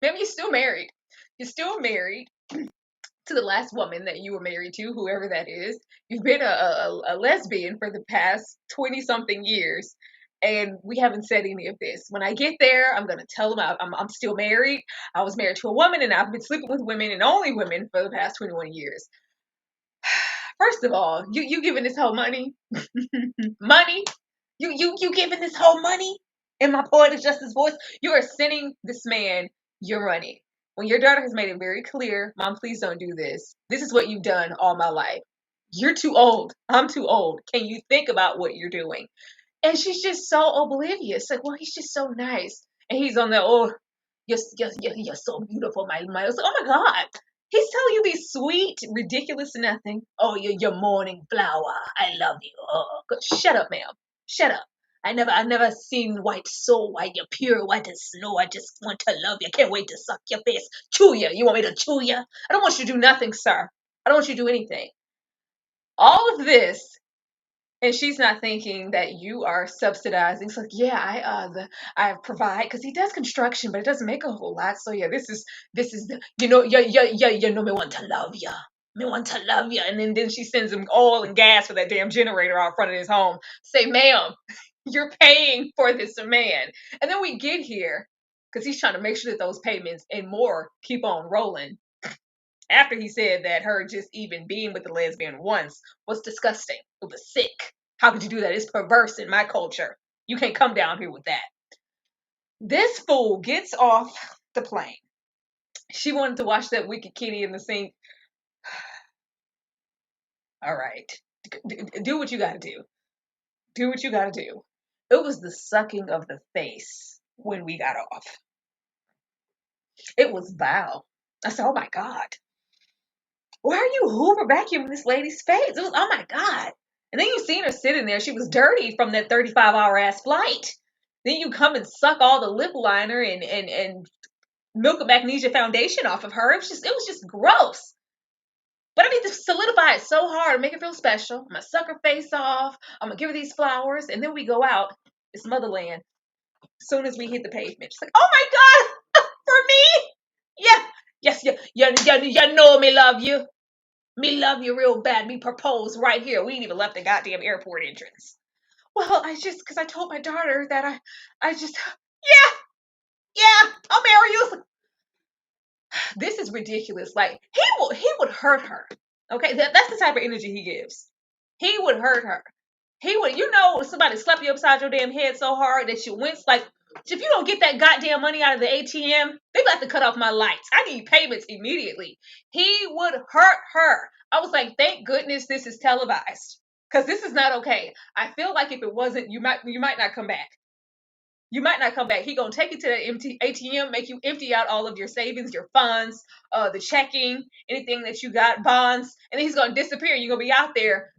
Maybe you're still married. You're still married to the last woman that you were married to, whoever that is. You've been a lesbian for the past 20-something years, and we haven't said any of this. When I get there, I'm going to tell them I'm still married. I was married to a woman, and I've been sleeping with women and only women for the past 21 years. First of all, you giving this whole money? Money? You giving this whole money? In my poetic justice voice, you are sending this man your money. When your daughter has made it very clear, Mom, please don't do this. This is what you've done all my life. You're too old. I'm too old. Can you think about what you're doing? And she's just so oblivious. Like, well, he's just so nice. And he's on the, oh, you're so beautiful, my. Oh my God. He's telling you these sweet, ridiculous nothing. Oh, you're your morning flower. I love you. Oh, shut up, ma'am. Shut up. I never seen white so white. You're pure white as snow. I just want to love you. Can't wait to suck your face. Chew you. You want me to chew you? I don't want you to do nothing, sir. I don't want you to do anything. All of this, and she's not thinking that you are subsidizing. It's like, yeah, I provide, because he does construction, but it doesn't make a whole lot. So yeah, this is the, me want to love you. Me want to love you. And then she sends him oil and gas for that damn generator out front of his home. Say, ma'am, you're paying for this man. And then we get here, because he's trying to make sure that those payments and more keep on rolling. After he said that her just even being with the lesbian once was disgusting. It was sick. How could you do that? It's perverse in my culture. You can't come down here with that. This fool gets off the plane. She wanted to watch that Wicked Kitty in the sink. All right. Do what you gotta do. Do what you gotta do. It was the sucking of the face when we got off. It was vile. I said, oh my God. Why are you Hoover vacuuming this lady's face? It was, oh my God. And then you seen her sitting there. She was dirty from that 35-hour ass flight. Then you come and suck all the lip liner and milk of magnesia foundation off of her. It was just gross. But I need to solidify it so hard, make it feel special. I'm gonna suck her face off. I'm gonna give her these flowers, and then we go out. It's motherland. As soon as we hit the pavement, she's like, "Oh my God, for me? Yeah, yes, you know me love you. Me love you real bad. Me propose right here. We ain't even left the goddamn airport entrance. Well, because I told my daughter that I just, yeah, I'll marry you. This is ridiculous. Like he would hurt her. Okay, that's the type of energy he gives. He would hurt her. He would, somebody slap you upside your damn head so hard that you wince. Like, if you don't get that goddamn money out of the ATM, they about to cut off my lights. I need payments immediately. He would hurt her. I was like, thank goodness this is televised, because this is not okay. I feel like if it wasn't, you might not come back. You might not come back. He gonna take you to that empty ATM, make you empty out all of your savings, your funds, the checking, anything that you got, bonds, and then he's gonna disappear. You're gonna be out there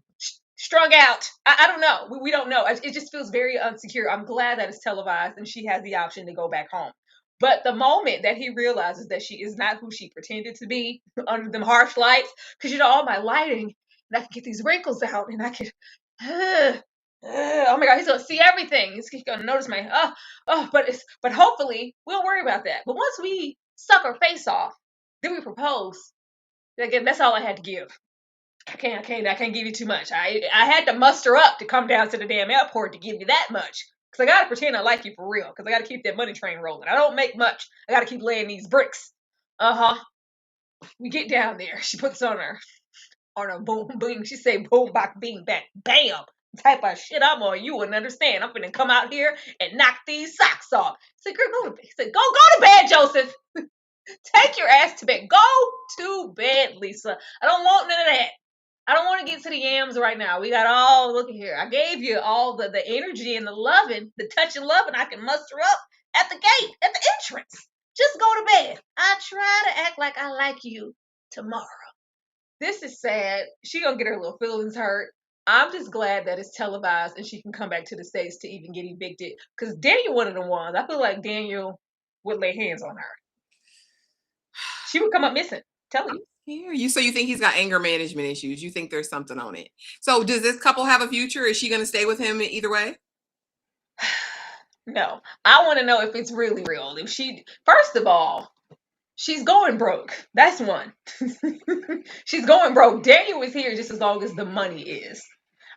strung out. I don't know. We don't know. It just feels very unsecure. I'm glad that it's televised and she has the option to go back home. But the moment that he realizes that she is not who she pretended to be under them harsh lights, because all my lighting, and I can get these wrinkles out, and I can. Oh my God, he's gonna see everything. He's gonna notice my but hopefully we don't worry about that. But once we suck our face off, then we propose. Again, that's all I had to give. I can't give you too much. I had to muster up to come down to the damn airport to give you that much. Because I gotta pretend I like you for real. Because I gotta keep that money train rolling. I don't make much. I gotta keep laying these bricks. We get down there. She puts on her boom boom. She say boom back beam back bam. Type of shit I'm on, you wouldn't understand. I'm finna come out here and knock these socks off. I said, girl, go to bed. He said, go to bed, Joseph. Take your ass to bed. Go to bed, Lisa. I don't want none of that. I don't want to get to the yams right now. We got look at here. I gave you all the energy and the loving, the touch and loving I can muster up at the gate, at the entrance. Just go to bed. I try to act like I like you tomorrow. This is sad. She gonna get her little feelings hurt. I'm just glad that it's televised and she can come back to the States to even get evicted. Because Daniel one of the ones. I feel like Daniel would lay hands on her. She would come up missing. Tell you. So you think he's got anger management issues? You think there's something on it? So does this couple have a future? Is she going to stay with him either way? No, I want to know if it's really real. If first of all, she's going broke. That's one. She's going broke. Daniel is here just as long as the money is.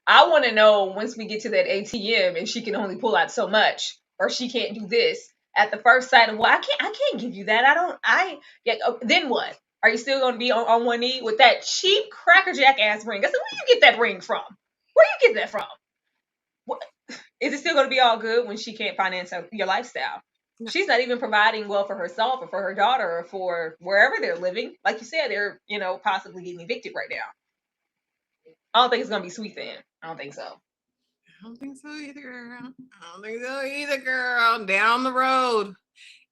I want to know once we get to that ATM and she can only pull out so much, or she can't do this at the first sight of, well, I can't give you that. Then what? Are you still going to be on one knee with that cheap crackerjack ass ring? I said, where you get that ring from? Where you get that from? What? Is it still going to be all good when she can't finance your lifestyle? No. She's not even providing well for herself or for her daughter or for wherever they're living. Like you said, they're, possibly getting evicted right now. I don't think it's going to be sweet then. I don't think so. I don't think so either, girl. Down the road.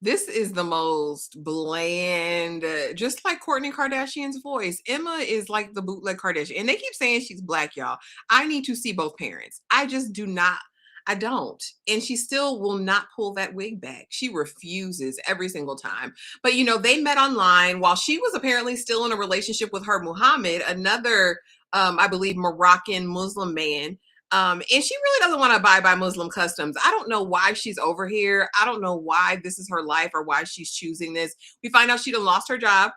This is the most bland, just like Kourtney Kardashian's voice. Emma is like the bootleg Kardashian. And they keep saying she's black, y'all. I need to see both parents. I just do not. I don't. And she still will not pull that wig back. She refuses every single time. But, they met online while she was apparently still in a relationship with her Muhammad, another, I believe, Moroccan Muslim man. And she really doesn't want to abide by Muslim customs. I don't know why she's over here. I don't know why this is her life or why she's choosing this. We find out she done lost her job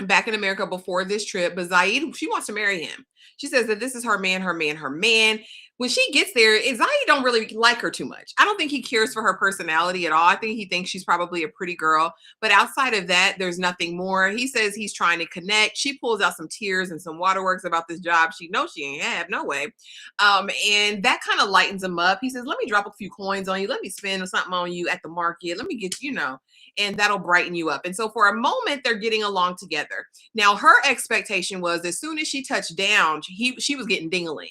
back in America before this trip, but Zaid, she wants to marry him. She says that this is her man, her man, her man. When she gets there, Zai don't really like her too much. I don't think he cares for her personality at all. I think he thinks she's probably a pretty girl. But outside of that, there's nothing more. He says he's trying to connect. She pulls out some tears and some waterworks about this job she knows she ain't have, no way. And that kind of lightens him up. He says, let me drop a few coins on you. Let me spend something on you at the market. Let me get you, and that'll brighten you up. And so for a moment, they're getting along together. Now, her expectation was as soon as she touched down, she was getting ding-a-ling.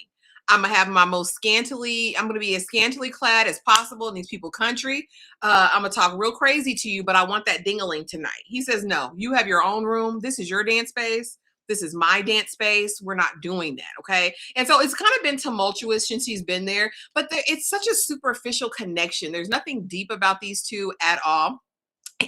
I'm gonna have I'm gonna be as scantily clad as possible in these people country. I'm gonna talk real crazy to you, but I want that ding-a-ling tonight. He says, no, you have your own room. This is your dance space. This is my dance space. We're not doing that, okay? And so it's kind of been tumultuous since she's been there, but it's such a superficial connection. There's nothing deep about these two at all.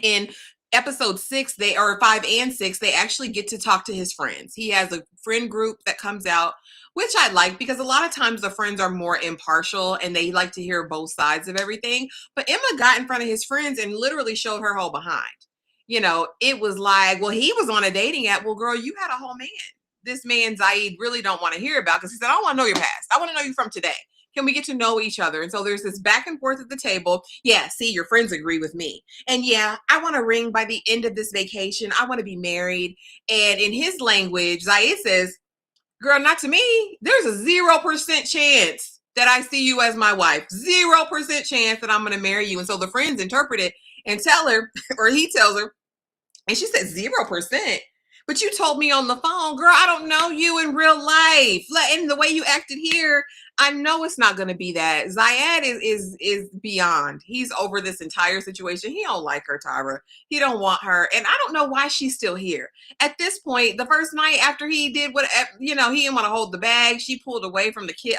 In episode 6, 5 and 6, they actually get to talk to his friends. He has a friend group that comes out, which I like because a lot of times the friends are more impartial and they like to hear both sides of everything. But Emma got in front of his friends and literally showed her whole behind. It was like, well, he was on a dating app. Well, girl, you had a whole man. This man, Zaid, really don't want to hear about because he said, I don't want to know your past. I want to know you from today. Can we get to know each other? And so there's this back and forth at the table. Yeah, see, your friends agree with me. And yeah, I want a ring by the end of this vacation. I want to be married. And in his language, Zaid says, girl, not to me. There's a 0% chance that I see you as my wife. 0% chance that I'm going to marry you. And so the friends interpret it and tell her, or he tells her, and she said 0%. But you told me on the phone, girl, I don't know you in real life. And the way you acted here, I know it's not going to be that. Zayed is beyond. He's over this entire situation. He don't like her, Tyra. He don't want her. And I don't know why she's still here. At this point, the first night after he did what, he didn't want to hold the bag. She pulled away from the kid.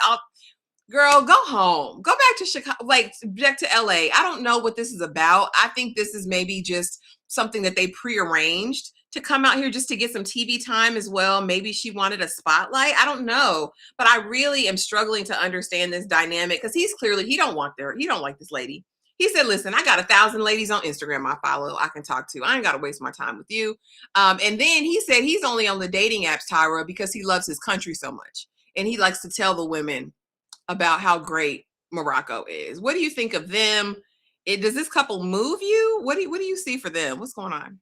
Girl, go home. Go back to Chicago, back to LA. I don't know what this is about. I think this is maybe just something that they prearranged to come out here just to get some TV time as well. Maybe she wanted a spotlight. I don't know. But I really am struggling to understand this dynamic because he don't like this lady. He said, listen, I got 1,000 ladies on Instagram I follow, I can talk to. I ain't got to waste my time with you. And then he said he's only on the dating apps, Tyra, because he loves his country so much. And he likes to tell the women about how great Morocco is. What do you think of them? Does this couple move you? What do you see for them? What's going on?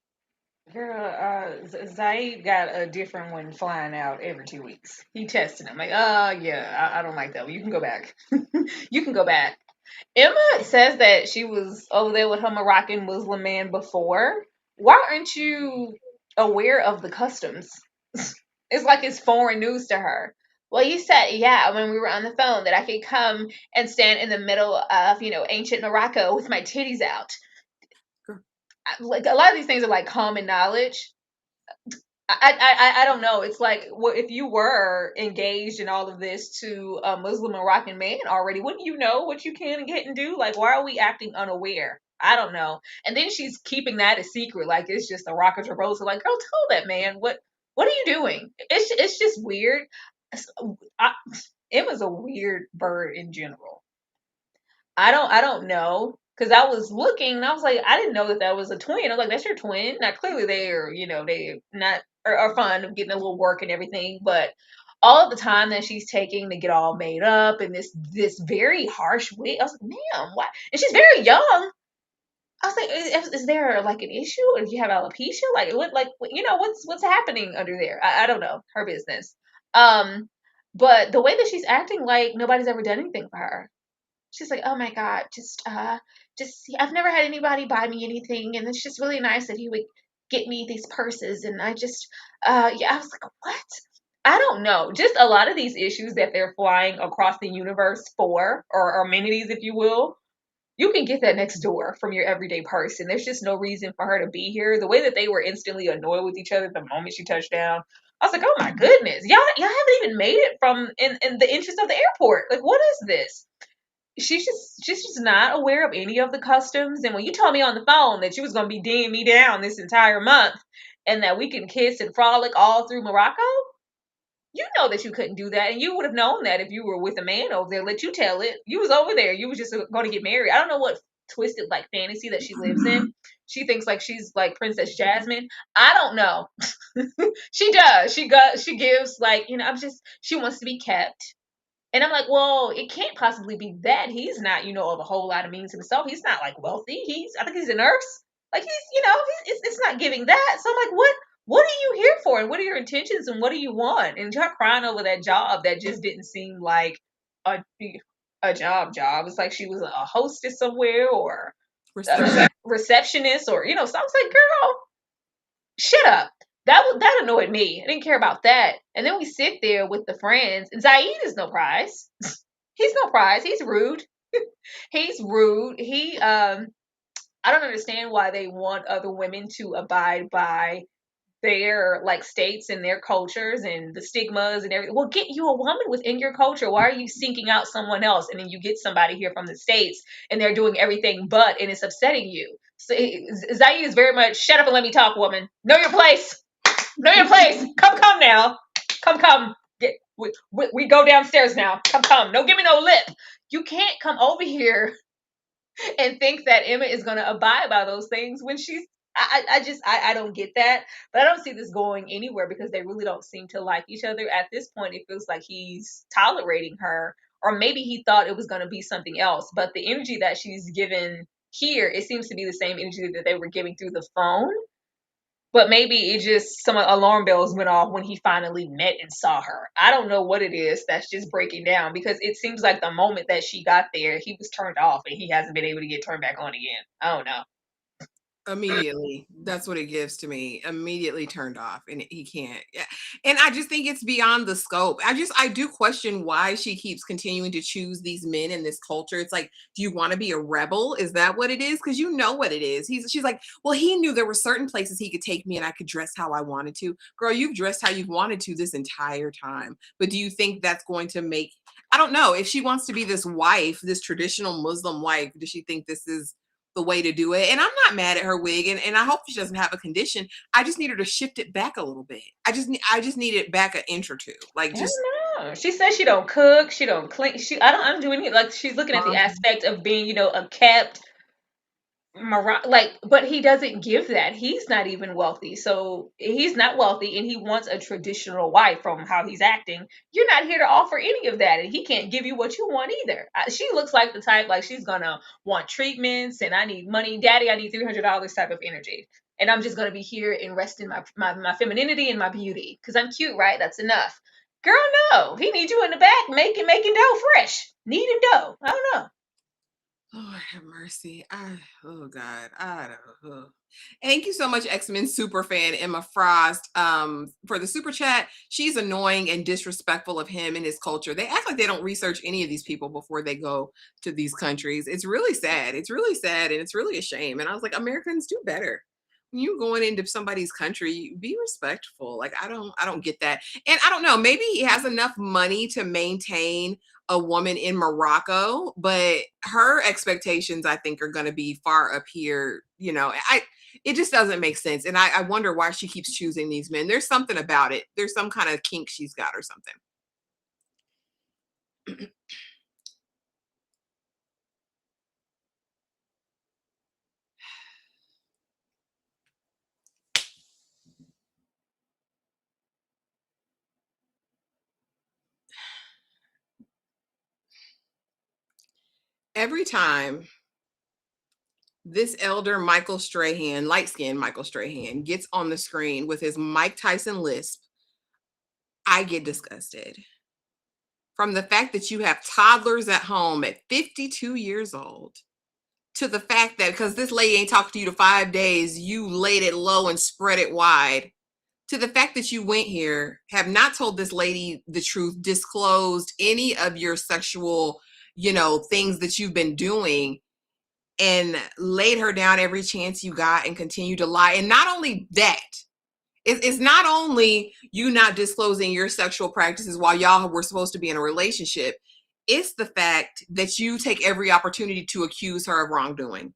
Girl, Zaid got a different one flying out every 2 weeks. He testing him like, yeah, I don't like that one. You can go back. You can go back. Emma says that she was over there with her Moroccan Muslim man before. Why aren't you aware of the customs? It's like it's foreign news to her. Well, you said, yeah, when we were on the phone, that I could come and stand in the middle of, ancient Morocco with my titties out. Like a lot of these things are like common knowledge. I don't know. It's like, well, if you were engaged in all of this to a Muslim Moroccan man already, wouldn't you know what you can and can't do? Like, why are we acting unaware? I don't know. And then she's keeping that a secret, like it's just a rocket proposal. Like, girl, tell that man what are you doing? It's just weird. Emma's a weird bird in general. I don't know. Because I was looking and I was like, I didn't know that was a twin. I was like, that's your twin. Now, clearly they not are fun of getting a little work and everything. But all of the time that she's taking to get all made up and this very harsh wig, I was like, ma'am, why? And she's very young. I was like, is there like an issue? Or do you have alopecia? What's happening under there? I don't know. Her business. But the way that she's acting like nobody's ever done anything for her. She's like, oh my God, just I've never had anybody buy me anything, and it's just really nice that he would get me these purses, and I just, yeah, I was like, what? I don't know. Just a lot of these issues that they're flying across the universe for, or amenities, if you will, you can get that next door from your everyday person. There's just no reason for her to be here. The way that they were instantly annoyed with each other the moment she touched down, I was like, oh my goodness, y'all haven't even made it from in the entrance of the airport. Like, what is this? She's just not aware of any of the customs. And when you told me on the phone that you was gonna be dinging me down this entire month and that we can kiss and frolic all through Morocco, you know that you couldn't do that. And you would have known that if you were with a man over there. Let you tell it. You was over there. You was just going to get married. I don't know what twisted like fantasy that she lives in. She thinks like she's like Princess Jasmine. I don't know. She does. She gives like, she wants to be kept. And I'm like, well, it can't possibly be that. He's not, of a whole lot of means himself. He's not like wealthy. I think he's a nurse. Like it's not giving that. So I'm like, what are you here for? And what are your intentions? And what do you want? And you're crying over that job that just didn't seem like a job. It's like she was a hostess somewhere or a receptionist or, so I was like, girl, shut up. That annoyed me. I didn't care about that. And then we sit there with the friends. Zaid is no prize. He's no prize. He's rude. He's rude. I don't understand why they want other women to abide by their like states and their cultures and the stigmas and everything. Well, get you a woman within your culture. Why are you seeking out someone else? And then you get somebody here from the States and they're doing everything but, and it's upsetting you. So Zaid is very much, shut up and let me talk, woman. Know your place. Know your place. Come now. Come. We go downstairs now. Come. No, give me no lip. You can't come over here and think that Emma is going to abide by those things when she's. I don't get that, but I don't see this going anywhere because they really don't seem to like each other at this point. It feels like he's tolerating her, or maybe he thought it was going to be something else. But the energy that she's given here, it seems to be the same energy that they were giving through the phone. But maybe it just some alarm bells went off when he finally met and saw her. I don't know what it is that's just breaking down because it seems like the moment that she got there, he was turned off and he hasn't been able to get turned back on again. I don't know. Immediately, that's what it gives to me. Immediately turned off, and he can't. Yeah, and I just think it's beyond the scope. I do question why she keeps continuing to choose these men in this culture. It's like, do you want to be a rebel? Is that what it is? Because you know what it is. She's like, well, he knew there were certain places he could take me, and I could dress how I wanted to. Girl, you've dressed how you've wanted to this entire time. But do you think that's going to make? I don't know if she wants to be this wife, this traditional Muslim wife. Does she think this is the way to do it? And I'm not mad at her wig, and I hope she doesn't have a condition. I just need her to shift it back a little bit. I just need it back an inch or two. Like, just I don't know. She says she don't cook, she don't clean. I don't do anything. Like, she's looking at the aspect of being, a kept but he doesn't give that. He's not even wealthy. So he's not wealthy and he wants a traditional wife from how he's acting. You're not here to offer any of that. And he can't give you what you want either. She looks like the type, like she's going to want treatments and I need money. Daddy, I need $300 type of energy. And I'm just going to be here and rest in my femininity and my beauty. Because I'm cute, right? That's enough. Girl, no. He needs you in the back making dough fresh. Kneading dough. I don't know. Lord have mercy. Oh God. I don't know. Thank you so much, X-Men super fan Emma Frost, for the super chat. She's annoying and disrespectful of him and his culture. They act like they don't research any of these people before they go to these countries. It's really sad. It's really sad and it's really a shame. And I was like, Americans do better. When you're going into somebody's country, be respectful. Like I don't get that. And I don't know, maybe he has enough money to maintain a woman in Morocco, but her expectations, I think, are going to be far up here. It just doesn't make sense. And I wonder why she keeps choosing these men. There's something about it. There's some kind of kink she's got or something. Every time this elder Michael Strahan, light-skinned Michael Strahan, gets on the screen with his Mike Tyson lisp, I get disgusted. From the fact that you have toddlers at home at 52 years old, to the fact that because this lady ain't talked to you to 5 days, you laid it low and spread it wide, to the fact that you went here, have not told this lady the truth, disclosed any of your sexual, things that you've been doing, and laid her down every chance you got and continued to lie. And not only that, it's not only you not disclosing your sexual practices while y'all were supposed to be in a relationship, it's the fact that you take every opportunity to accuse her of wrongdoing,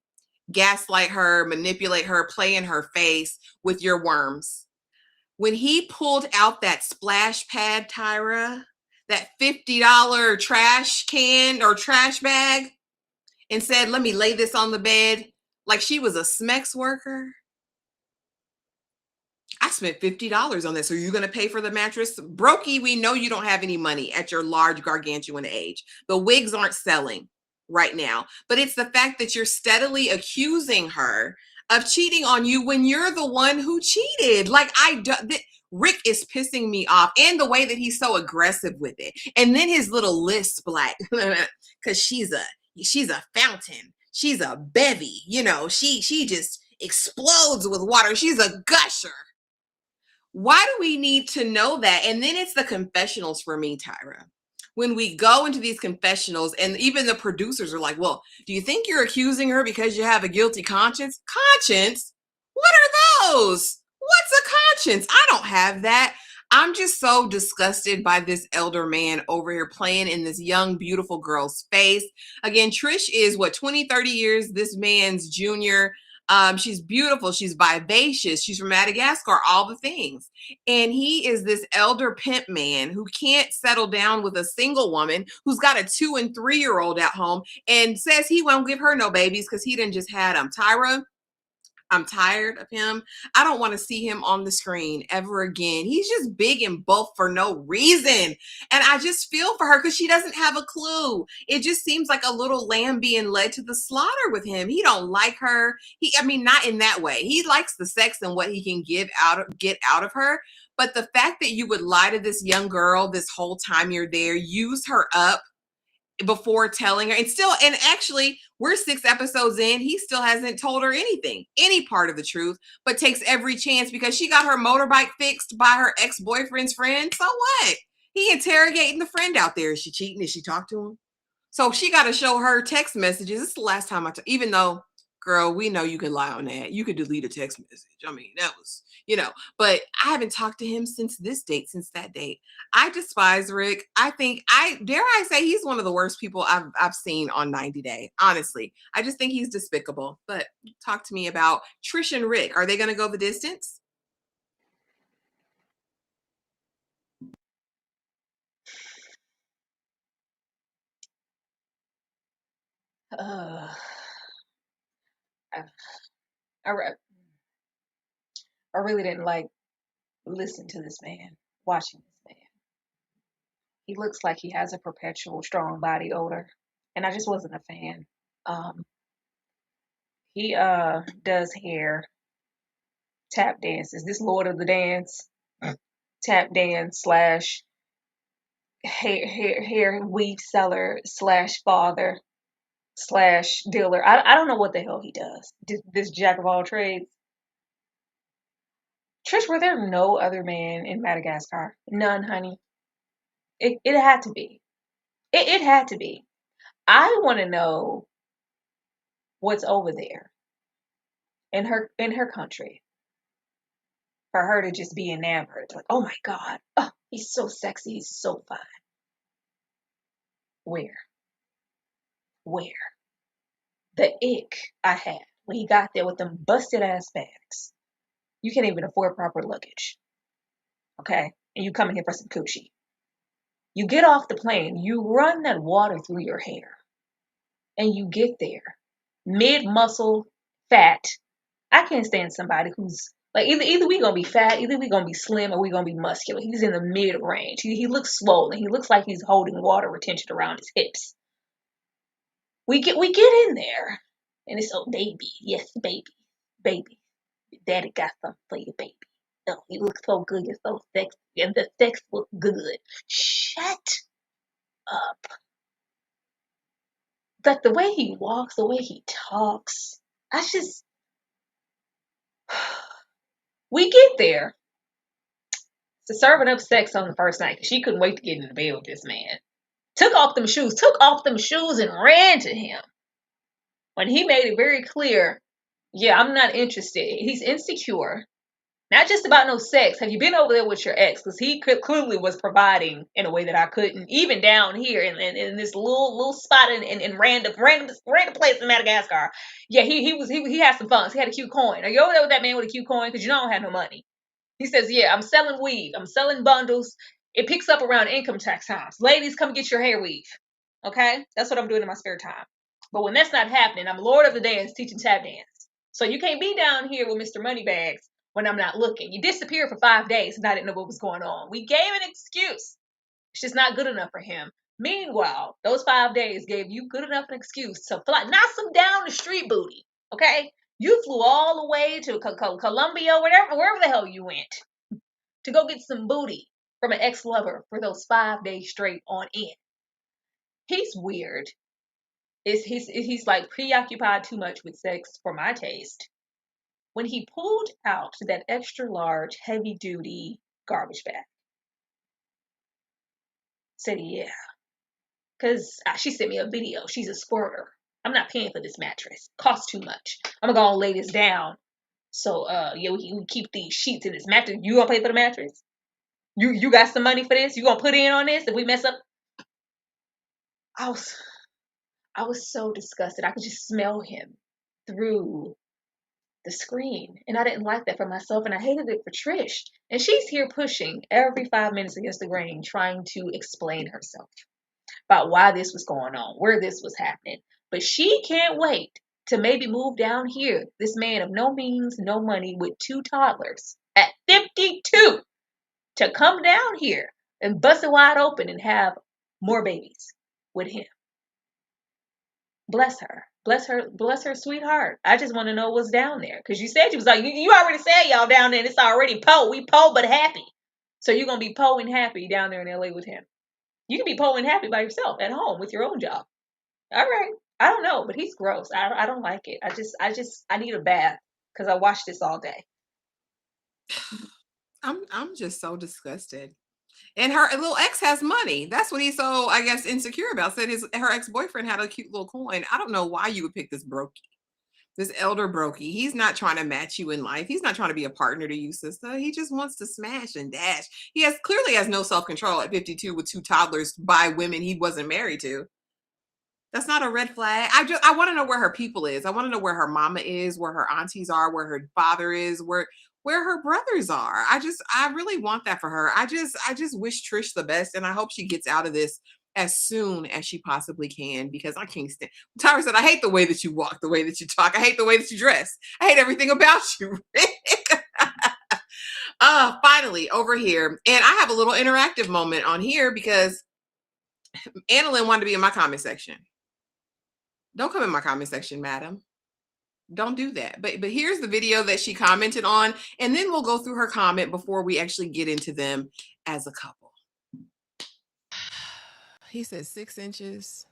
gaslight her, manipulate her, play in her face with your worms. When he pulled out that splash pad, Tyra, that $50 trash can or trash bag, and said, let me lay this on the bed like she was a Smex worker. I spent $50 on this. Are you going to pay for the mattress? Brokey, we know you don't have any money at your large gargantuan age. The wigs aren't selling right now, but it's the fact that you're steadily accusing her of cheating on you when you're the one who cheated. Like, Rick is pissing me off, and the way that he's so aggressive with it. And then his little lisp, like, because she's a fountain. She's a bevy. You know, she just explodes with water. She's a gusher. Why do we need to know that? And then it's the confessionals for me, Tyra. When we go into these confessionals, and even the producers are like, well, do you think you're accusing her because you have a guilty conscience? Conscience? What are those? What's a conscience? I don't have that. I'm just so disgusted by this elder man over here playing in this young, beautiful girl's face. Again, Trish is 20, 30 years this man's junior. She's beautiful. She's vivacious. She's from Madagascar, all the things. And he is this elder pimp man who can't settle down with a single woman who's got a 2 and 3-year-old at home and says he won't give her no babies because he didn't just had them. Tyra, I'm tired of him. I don't want to see him on the screen ever again. He's just big and bulk for no reason. And I just feel for her because she doesn't have a clue. It just seems like a little lamb being led to the slaughter with him. He don't like her. Not in that way. He likes the sex and what he can get out of her. But the fact that you would lie to this young girl this whole time you're there, use her up before telling her, and actually we're 6 episodes in, he still hasn't told her any part of the truth, but takes every chance because she got her motorbike fixed by her ex-boyfriend's friend. So what? He interrogating the friend out there. Is she cheating? Did she talk to him? So she got to show her text messages. This is the last time even though, girl, we know you can lie on that. You could delete a text message. I mean, that was, but I haven't talked to him since that date. I despise Rick. Dare I say he's one of the worst people I've seen on 90 Day. Honestly, I just think he's despicable. But talk to me about Trish and Rick. Are they going to go the distance? Uh, I, I, re- I really didn't like listening to this man, watching this man. He looks like he has a perpetual strong body odor, and I just wasn't a fan. Um, he does hair tap dances. This Lord of the Dance tap dance slash hair weave seller slash father slash dealer. I don't know what the hell he does. This jack of all trades. Trish, were there no other man in Madagascar? None, honey. It had to be. It had to be. I want to know what's over there in her country for her to just be enamored. Like, oh my God, oh, he's so sexy, he's so fine. Where? The ick I had when he got there with them busted ass bags. You can't even afford proper luggage. Okay? And you come in here for some coochie. You get off the plane, you run that water through your hair, and you get there. Mid muscle, fat. I can't stand somebody who's like either we gonna be fat, either we gonna be slim, or we gonna be muscular. He's in the mid range. He looks swollen. He looks like he's holding water retention around his hips. We get in there, and it's oh baby, yes baby, daddy got something for you, baby. Oh, you look so good, you're so sexy, and the sex looks good. Shut up. Like the way he walks, the way he talks, I just we get there to serving up sex on the first night because she couldn't wait to get in the bed with this man. Took off them shoes, and ran to him when he made it very clear, yeah, I'm not interested. He's insecure. Not just about no sex. Have you been over there with your ex? Because he clearly was providing in a way that I couldn't. Even down here in this little spot in random place in Madagascar. Yeah, he had some funds. He had a cute coin. Are you over there with that man with a cute coin? Because you don't have no money. He says, yeah, I'm selling weave. I'm selling bundles. It picks up around income tax times. Ladies, come get your hair weave. Okay? That's what I'm doing in my spare time. But when that's not happening, I'm Lord of the Dance teaching tap dance. So you can't be down here with Mr. Moneybags when I'm not looking. You disappeared for 5 days and I didn't know what was going on. We gave an excuse. It's just not good enough for him. Meanwhile, those 5 days gave you good enough an excuse to fly, not some down the street booty. Okay? You flew all the way to Colombia, wherever the hell you went, to go get some booty from an ex-lover for those 5 days straight on end. He's weird. He's like preoccupied too much with sex for my taste. When he pulled out that extra large, heavy duty garbage bag, said yeah. Because she sent me a video. She's a squirter. I'm not paying for this mattress. Costs too much. I'm gonna go and lay this down. So yeah, we keep these sheets in this mattress. You gonna pay for the mattress? You got some money for this? You gonna put in on this if we mess up? I was so disgusted. I could just smell him through the screen. And I didn't like that for myself. And I hated it for Trish. And she's here pushing every 5 minutes against the grain, trying to explain herself about why this was going on, where this was happening. But she can't wait to maybe move down here. This man of no means, no money with 2 toddlers at 52 to come down here and bust it wide open and have more babies with him. Bless her. Bless her sweetheart. I just want to know what's down there. Because you said you was like, you already said y'all down there and it's already po. We po but happy. So you're going to be po and happy down there in LA with him. You can be po and happy by yourself at home with your own job. All right. I don't know, but he's gross. I don't like it. I need a bath because I watched this all day. I'm just so disgusted. And her little ex has money. That's what he's so, I guess, insecure about. Said her ex-boyfriend had a cute little coin. I don't know why you would pick this brokey, this elder brokey. He's not trying to match you in life. He's not trying to be a partner to you, sister. He just wants to smash and dash. He clearly has no self-control at 52 with 2 toddlers by women he wasn't married to. That's not a red flag. I want to know where her people is. I want to know where her mama is, where her aunties are, where her father is, where her brothers are. I really want that for her. I just wish Trish the best, and I hope she gets out of this as soon as she possibly can, because I can't stand. Tyra said, I hate the way that you walk, the way that you talk. I hate the way that you dress. I hate everything about you. Finally over here. And I have a little interactive moment on here because Annalyn wanted to be in my comment section. Don't come in my comment section, madam. Don't do that. But here's the video that she commented on, and then we'll go through her comment before we actually get into them as a couple. He said 6 inches,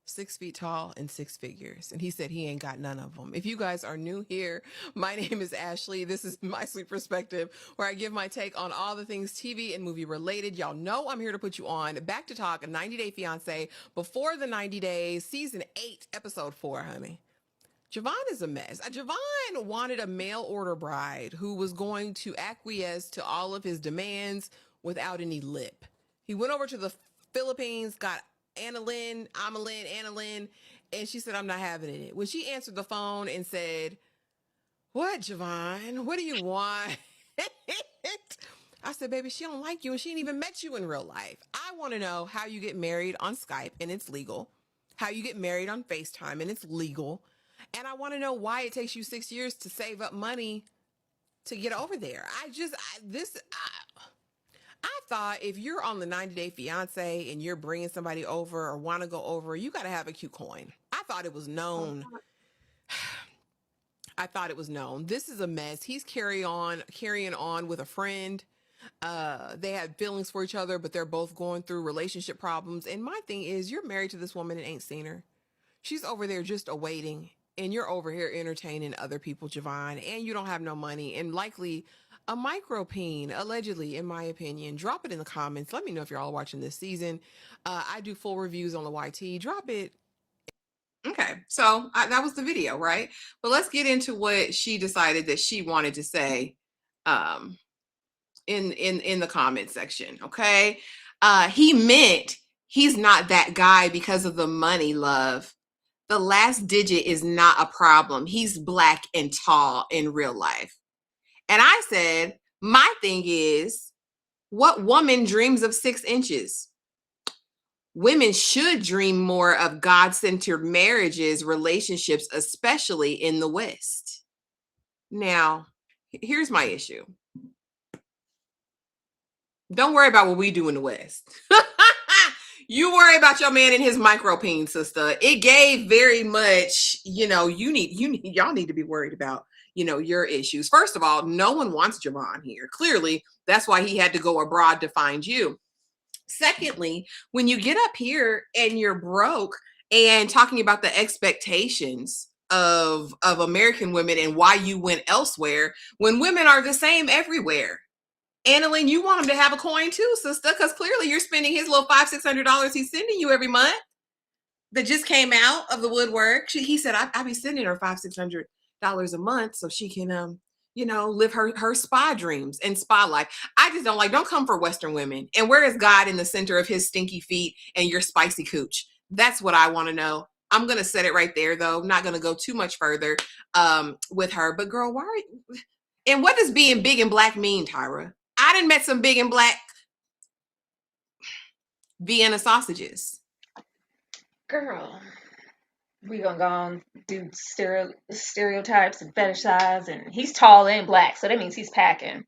6 feet tall, and 6 figures. And he said he ain't got none of them. If you guys are new here, my name is Ashley. This is My Sweet Perspective, where I give my take on all the things TV and movie related. Y'all know I'm here to put you on back to talk a 90-day fiance before the 90 days, season 8, episode 4, honey. Javon is a mess. Javon wanted a mail order bride who was going to acquiesce to all of his demands without any lip. He went over to the Philippines, got Annalyn, and she said, I'm not having it. When she answered the phone and said, what, Javon? What do you want? I said, baby, she don't like you and she ain't even met you in real life. I want to know how you get married on Skype and it's legal, how you get married on FaceTime and it's legal. And I want to know why it takes you 6 years to save up money to get over there. I thought if you're on the 90-day fiance and you're bringing somebody over or want to go over, you got to have a cute coin. I thought it was known. This is a mess. He's carrying on with a friend. They had feelings for each other, but they're both going through relationship problems. And my thing is, you're married to this woman and ain't seen her. She's over there just awaiting, and you're over here entertaining other people, Javon, and you don't have no money and likely a micropeen, allegedly, in my opinion. Drop it in the comments. Let me know if you're all watching this season. I do full reviews on the YT. Drop it. Okay, so that was the video, right? But let's get into what she decided that she wanted to say in the comment section, okay? He meant he's not that guy because of the money, love. The last digit is not a problem. He's black and tall in real life. And I said, my thing is, what woman dreams of 6 inches? women should dream more of God-centered marriages, relationships, especially in the West. Now, here's my issue. Don't worry about what we do in the West. You worry about your man and his micropene, sister. It gave very much, y'all need to be worried about, your issues. First of all, no one wants Javon here. Clearly, that's why he had to go abroad to find you. Secondly, when you get up here and you're broke and talking about the expectations of American women and why you went elsewhere, when women are the same everywhere. Annalyn, you want him to have a coin too, sister, because clearly you're spending his little $500-$600 he's sending you every month that just came out of the woodwork. He said, I be sending her $500-$600 a month so she can, live her spa dreams and spa life. I just don't come for Western women. And where is God in the center of his stinky feet and your spicy cooch? That's what I want to know. I'm going to set it right there, though. Not going to go too much further with her. But girl, why? And what does being big and black mean, Tyra? I done met some big and black Vienna sausages. Girl, we gonna go on do stereotypes and fetishize, and he's tall and black, so that means he's packing.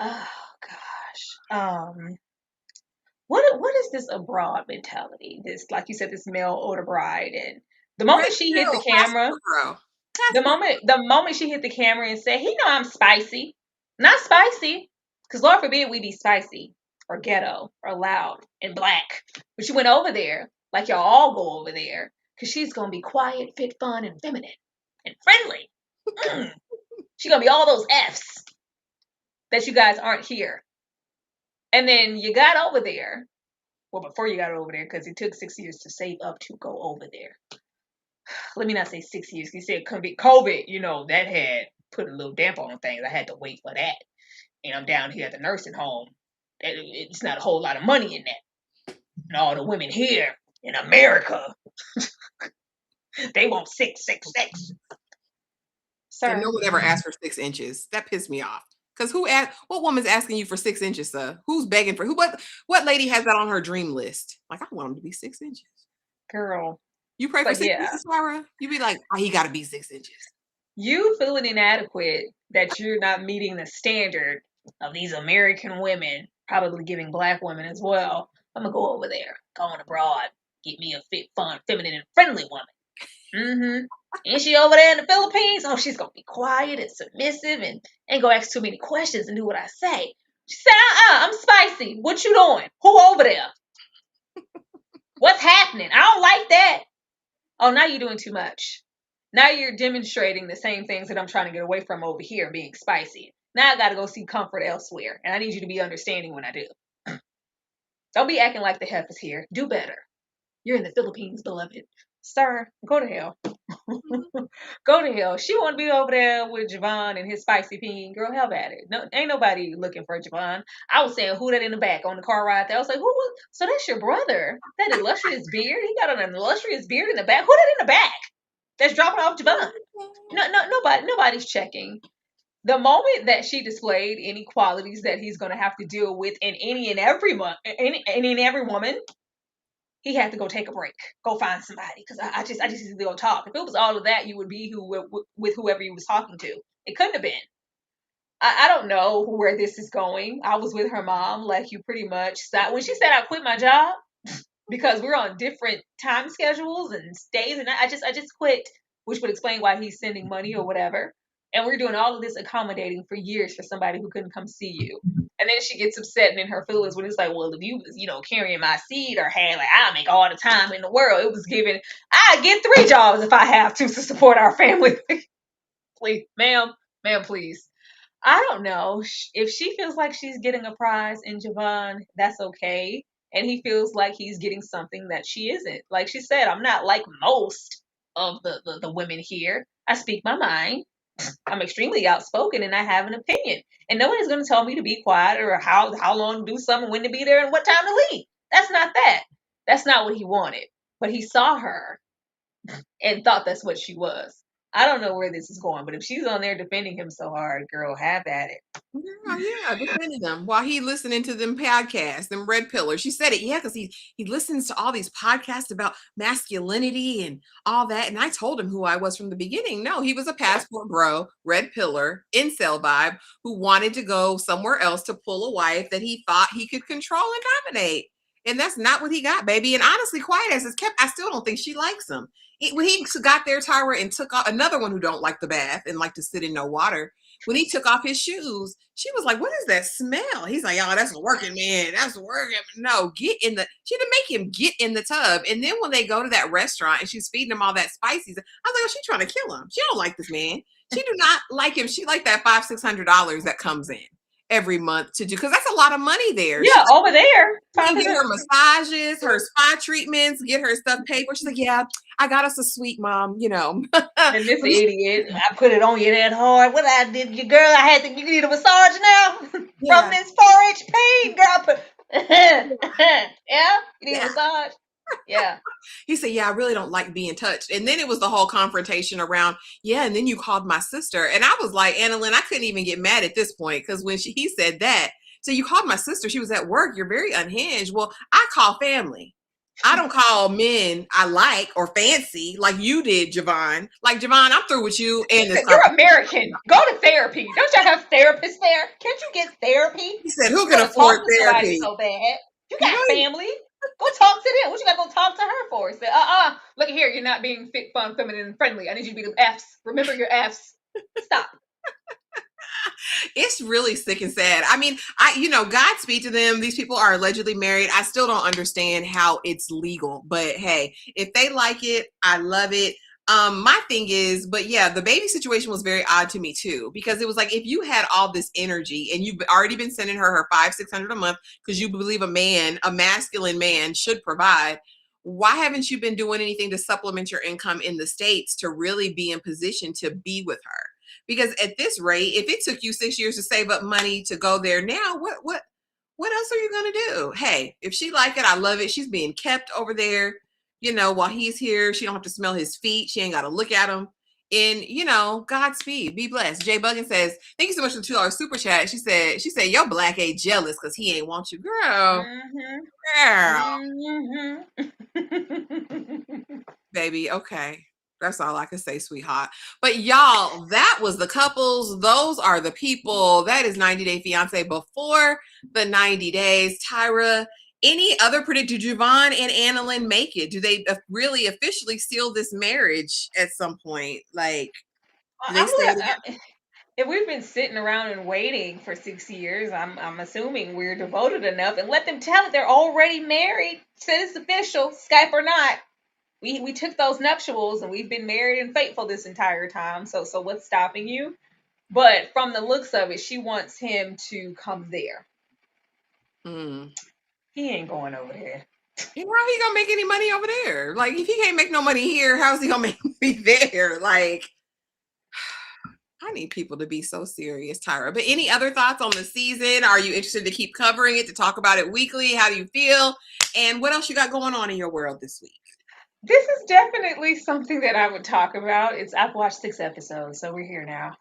Oh gosh. What is this abroad mentality? This, like you said, this mail order bride, and the moment she hit the camera, the moment she hit the camera and said, "He know I'm spicy," not spicy, because Lord forbid we be spicy or ghetto or loud and black, but she went over there like y'all all go over there because she's gonna be quiet, fit, fun, and feminine and friendly. She's gonna be all those F's that you guys aren't here. And then you got over there. Well, before you got over there, because it took 6 years to save up to go over there. Let me not say 6 years. He said COVID, that had put a little damper on things. I had to wait for that. And I'm down here at the nursing home. It's not a whole lot of money in that. And all the women here in America, they want 666. Sir. And no one ever asked for 6 inches. That pissed me off. Because what woman's asking you for 6 inches, sir? Who's begging for what lady has that on her dream list? Like, I want him to be 6 inches. Girl. You pray for 6 inches, Sarah? You be like, he gotta be 6 inches. You feeling inadequate that you're not meeting the standard of these American women, probably giving black women as well. I'm gonna go over there, going abroad, get me a fit, fun, feminine, and friendly woman. And she over there in the Philippines? Oh, she's gonna be quiet and submissive and ain't gonna ask too many questions and do what I say. She said, I'm spicy. What you doing? Who over there? What's happening? I don't like that. Oh, now you're doing too much. Now you're demonstrating the same things that I'm trying to get away from over here, being spicy. Now I got to go seek comfort elsewhere. And I need you to be understanding when I do. Don't be acting like the Hef is here. Do better. You're in the Philippines, beloved. Sir, go to hell. Go to hell. She want to be over there with Javon and his spicy peen. Girl, have at it. No, ain't nobody looking for Javon. I was saying, who that in the back on the car ride there? I was like, who was? So that's your brother. That illustrious beard. He got an illustrious beard in the back. Who that in the back? That's dropping off Javon. Nobody's checking. The moment that she displayed any qualities that he's going to have to deal with in any and every woman, he had to go take a break, go find somebody, because I just need to go talk. If it was all of that, you would be with whoever you was talking to. It couldn't have been. I don't know where this is going. I was with her mom, like you pretty much stopped. When she said I quit my job because we're on different time schedules and days, and I just quit, which would explain why he's sending money or whatever. And we're doing all of this accommodating for years for somebody who couldn't come see you. And then she gets upset and in her feelings when it's like, well, if you was, carrying my seed or had, like, I make all the time in the world. It was given, I get 3 jobs if I have to support our family. Please, ma'am, please. I don't know. If she feels like she's getting a prize in Javon, that's okay. And he feels like he's getting something that she isn't. Like she said, I'm not like most of the women here. I speak my mind. I'm extremely outspoken and I have an opinion. And no one is going to tell me to be quiet or how long to do something, when to be there, and what time to leave. That's not that. That's not what he wanted. But he saw her and thought that's what she was. I don't know where this is going, but if she's on there defending him so hard, girl, have at it. Yeah, defending them while he listening to them podcasts, them red pillars. She said it, yeah, because he listens to all these podcasts about masculinity and all that. And I told him who I was from the beginning. No, he was a passport bro, red pillar, incel vibe, who wanted to go somewhere else to pull a wife that he thought he could control and dominate. And that's not what he got, baby. And honestly, quiet as it's kept, I still don't think she likes him. When he got there, Tyra, and took off another one who don't like the bath and like to sit in no water. When he took off his shoes, she was like, "What is that smell?" He's like, "Oh, that's a working man. That's working." No, get in the. She didn't make him get in the tub. And then when they go to that restaurant and she's feeding him all that spices, I was like, "Oh, she's trying to kill him. She don't like this man. She do not like him. She like that $500-$600 that comes in every month to do, because that's a lot of money there. Yeah, over there. She can get her massages, her spa treatments, get her stuff paid for. She's like, "Yeah, I got us a suite, mom. You know." And this idiot, I put it on you that hard. What I did, you girl, I had to. You need a massage now from this 4-inch pain, girl. Yeah, you need a massage. Yeah. He said, "Yeah, I really don't like being touched." And then it was the whole confrontation around, "Yeah, and then you called my sister." And I was like, Annalyn, I couldn't even get mad at this point, because when he said that, so you called my sister, she was at work, you're very unhinged. Well, I call family. I don't call men I like or fancy like you did, Javon. Like, Javon, I'm through with you. And you're American. Go to therapy. Don't y'all have therapists there? Can't you get therapy? He said, "Who can afford therapy?" So bad. You got family. Go talk to them. What you got to go talk to her for? Say, look here. You're not being fit, fun, feminine, and friendly. I need you to be the F's. Remember your F's. Stop. It's really sick and sad. I mean, Godspeed to them. These people are allegedly married. I still don't understand how it's legal, but hey, if they like it, I love it. My thing is, but yeah, the baby situation was very odd to me too, because it was like, if you had all this energy and you've already been sending her $500-$600 a month because you believe a masculine man should provide, why haven't you been doing anything to supplement your income in the States to really be in position to be with her? Because at this rate, if it took you 6 years to save up money to go there now, what else are you going to do? Hey, if she like it, I love it. She's being kept over there, while he's here. She don't have to smell his feet. She ain't got to look at him. And, Godspeed. Be blessed. Jay Buggin says, "Thank you so much for the $2 super chat." She said, your black ain't jealous because he ain't want you. Girl. Mm-hmm. Girl. Baby, okay. That's all I can say, sweetheart. But y'all, that was the couples. Those are the people. That is 90 Day Fiance before the 90 days. Tyra, any other prediction? Do Javon and Annalyn make it? Do they really officially seal this marriage at some point? Like, do they stay together? If we've been sitting around and waiting for 6 years, I'm assuming we're devoted enough, and let them tell it they're already married. Said it's official, Skype or not. We took those nuptials and we've been married and faithful this entire time. So what's stopping you? But from the looks of it, she wants him to come there. He ain't going over there. How he gonna make any money over there? Like, if he can't make no money here, how's he gonna make me there? Like, I need people to be so serious, Tyra. But any other thoughts on the season? Are you interested to keep covering it, to talk about it weekly? How do you feel? And what else you got going on in your world this week? This is definitely something that I would talk about. I've watched 6 episodes, so we're here now.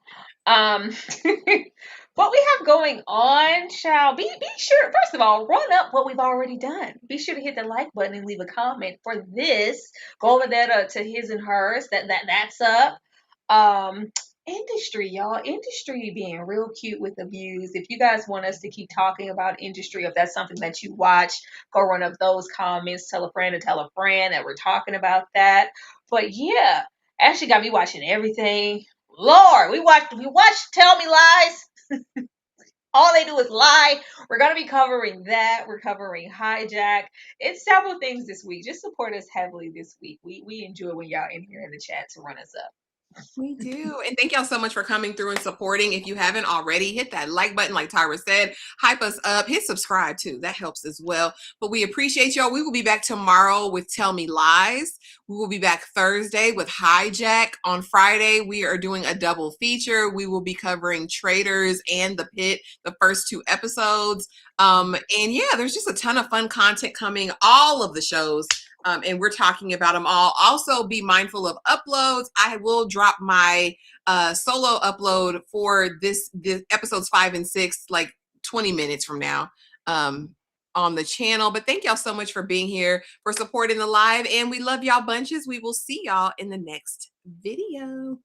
What we have going on, shall be sure, first of all, run up what we've already done. Be sure to hit the like button and leave a comment for this. Go over there to his and hers. That's up. Industry, y'all. Industry being real cute with the views. If you guys want us to keep talking about industry, if that's something that you watch, go run up those comments. Tell a friend that we're talking about that. But yeah, actually got me watching everything. Lord, we watched Tell Me Lies. All they do is lie. We're going to be covering that. We're covering Hijack. It's several things this week. Just support us heavily this week. We enjoy when y'all in here in the chat to run us up. We do. And thank y'all so much for coming through and supporting. If you haven't already, hit that like button like Tyra said. Hype us up. Hit subscribe too. That helps as well. But we appreciate y'all. We will be back tomorrow with Tell Me Lies. We will be back Thursday with Hijack. On Friday, we are doing a double feature. We will be covering Traitors and The Pit, the first 2 episodes. And yeah, there's just a ton of fun content coming. All of the shows and we're talking about them all. Also, be mindful of uploads. I will drop my solo upload for this episodes 5 and 6 like 20 minutes from now on the channel. But thank y'all so much for being here, for supporting the live, and we love y'all bunches. We will see y'all in the next video.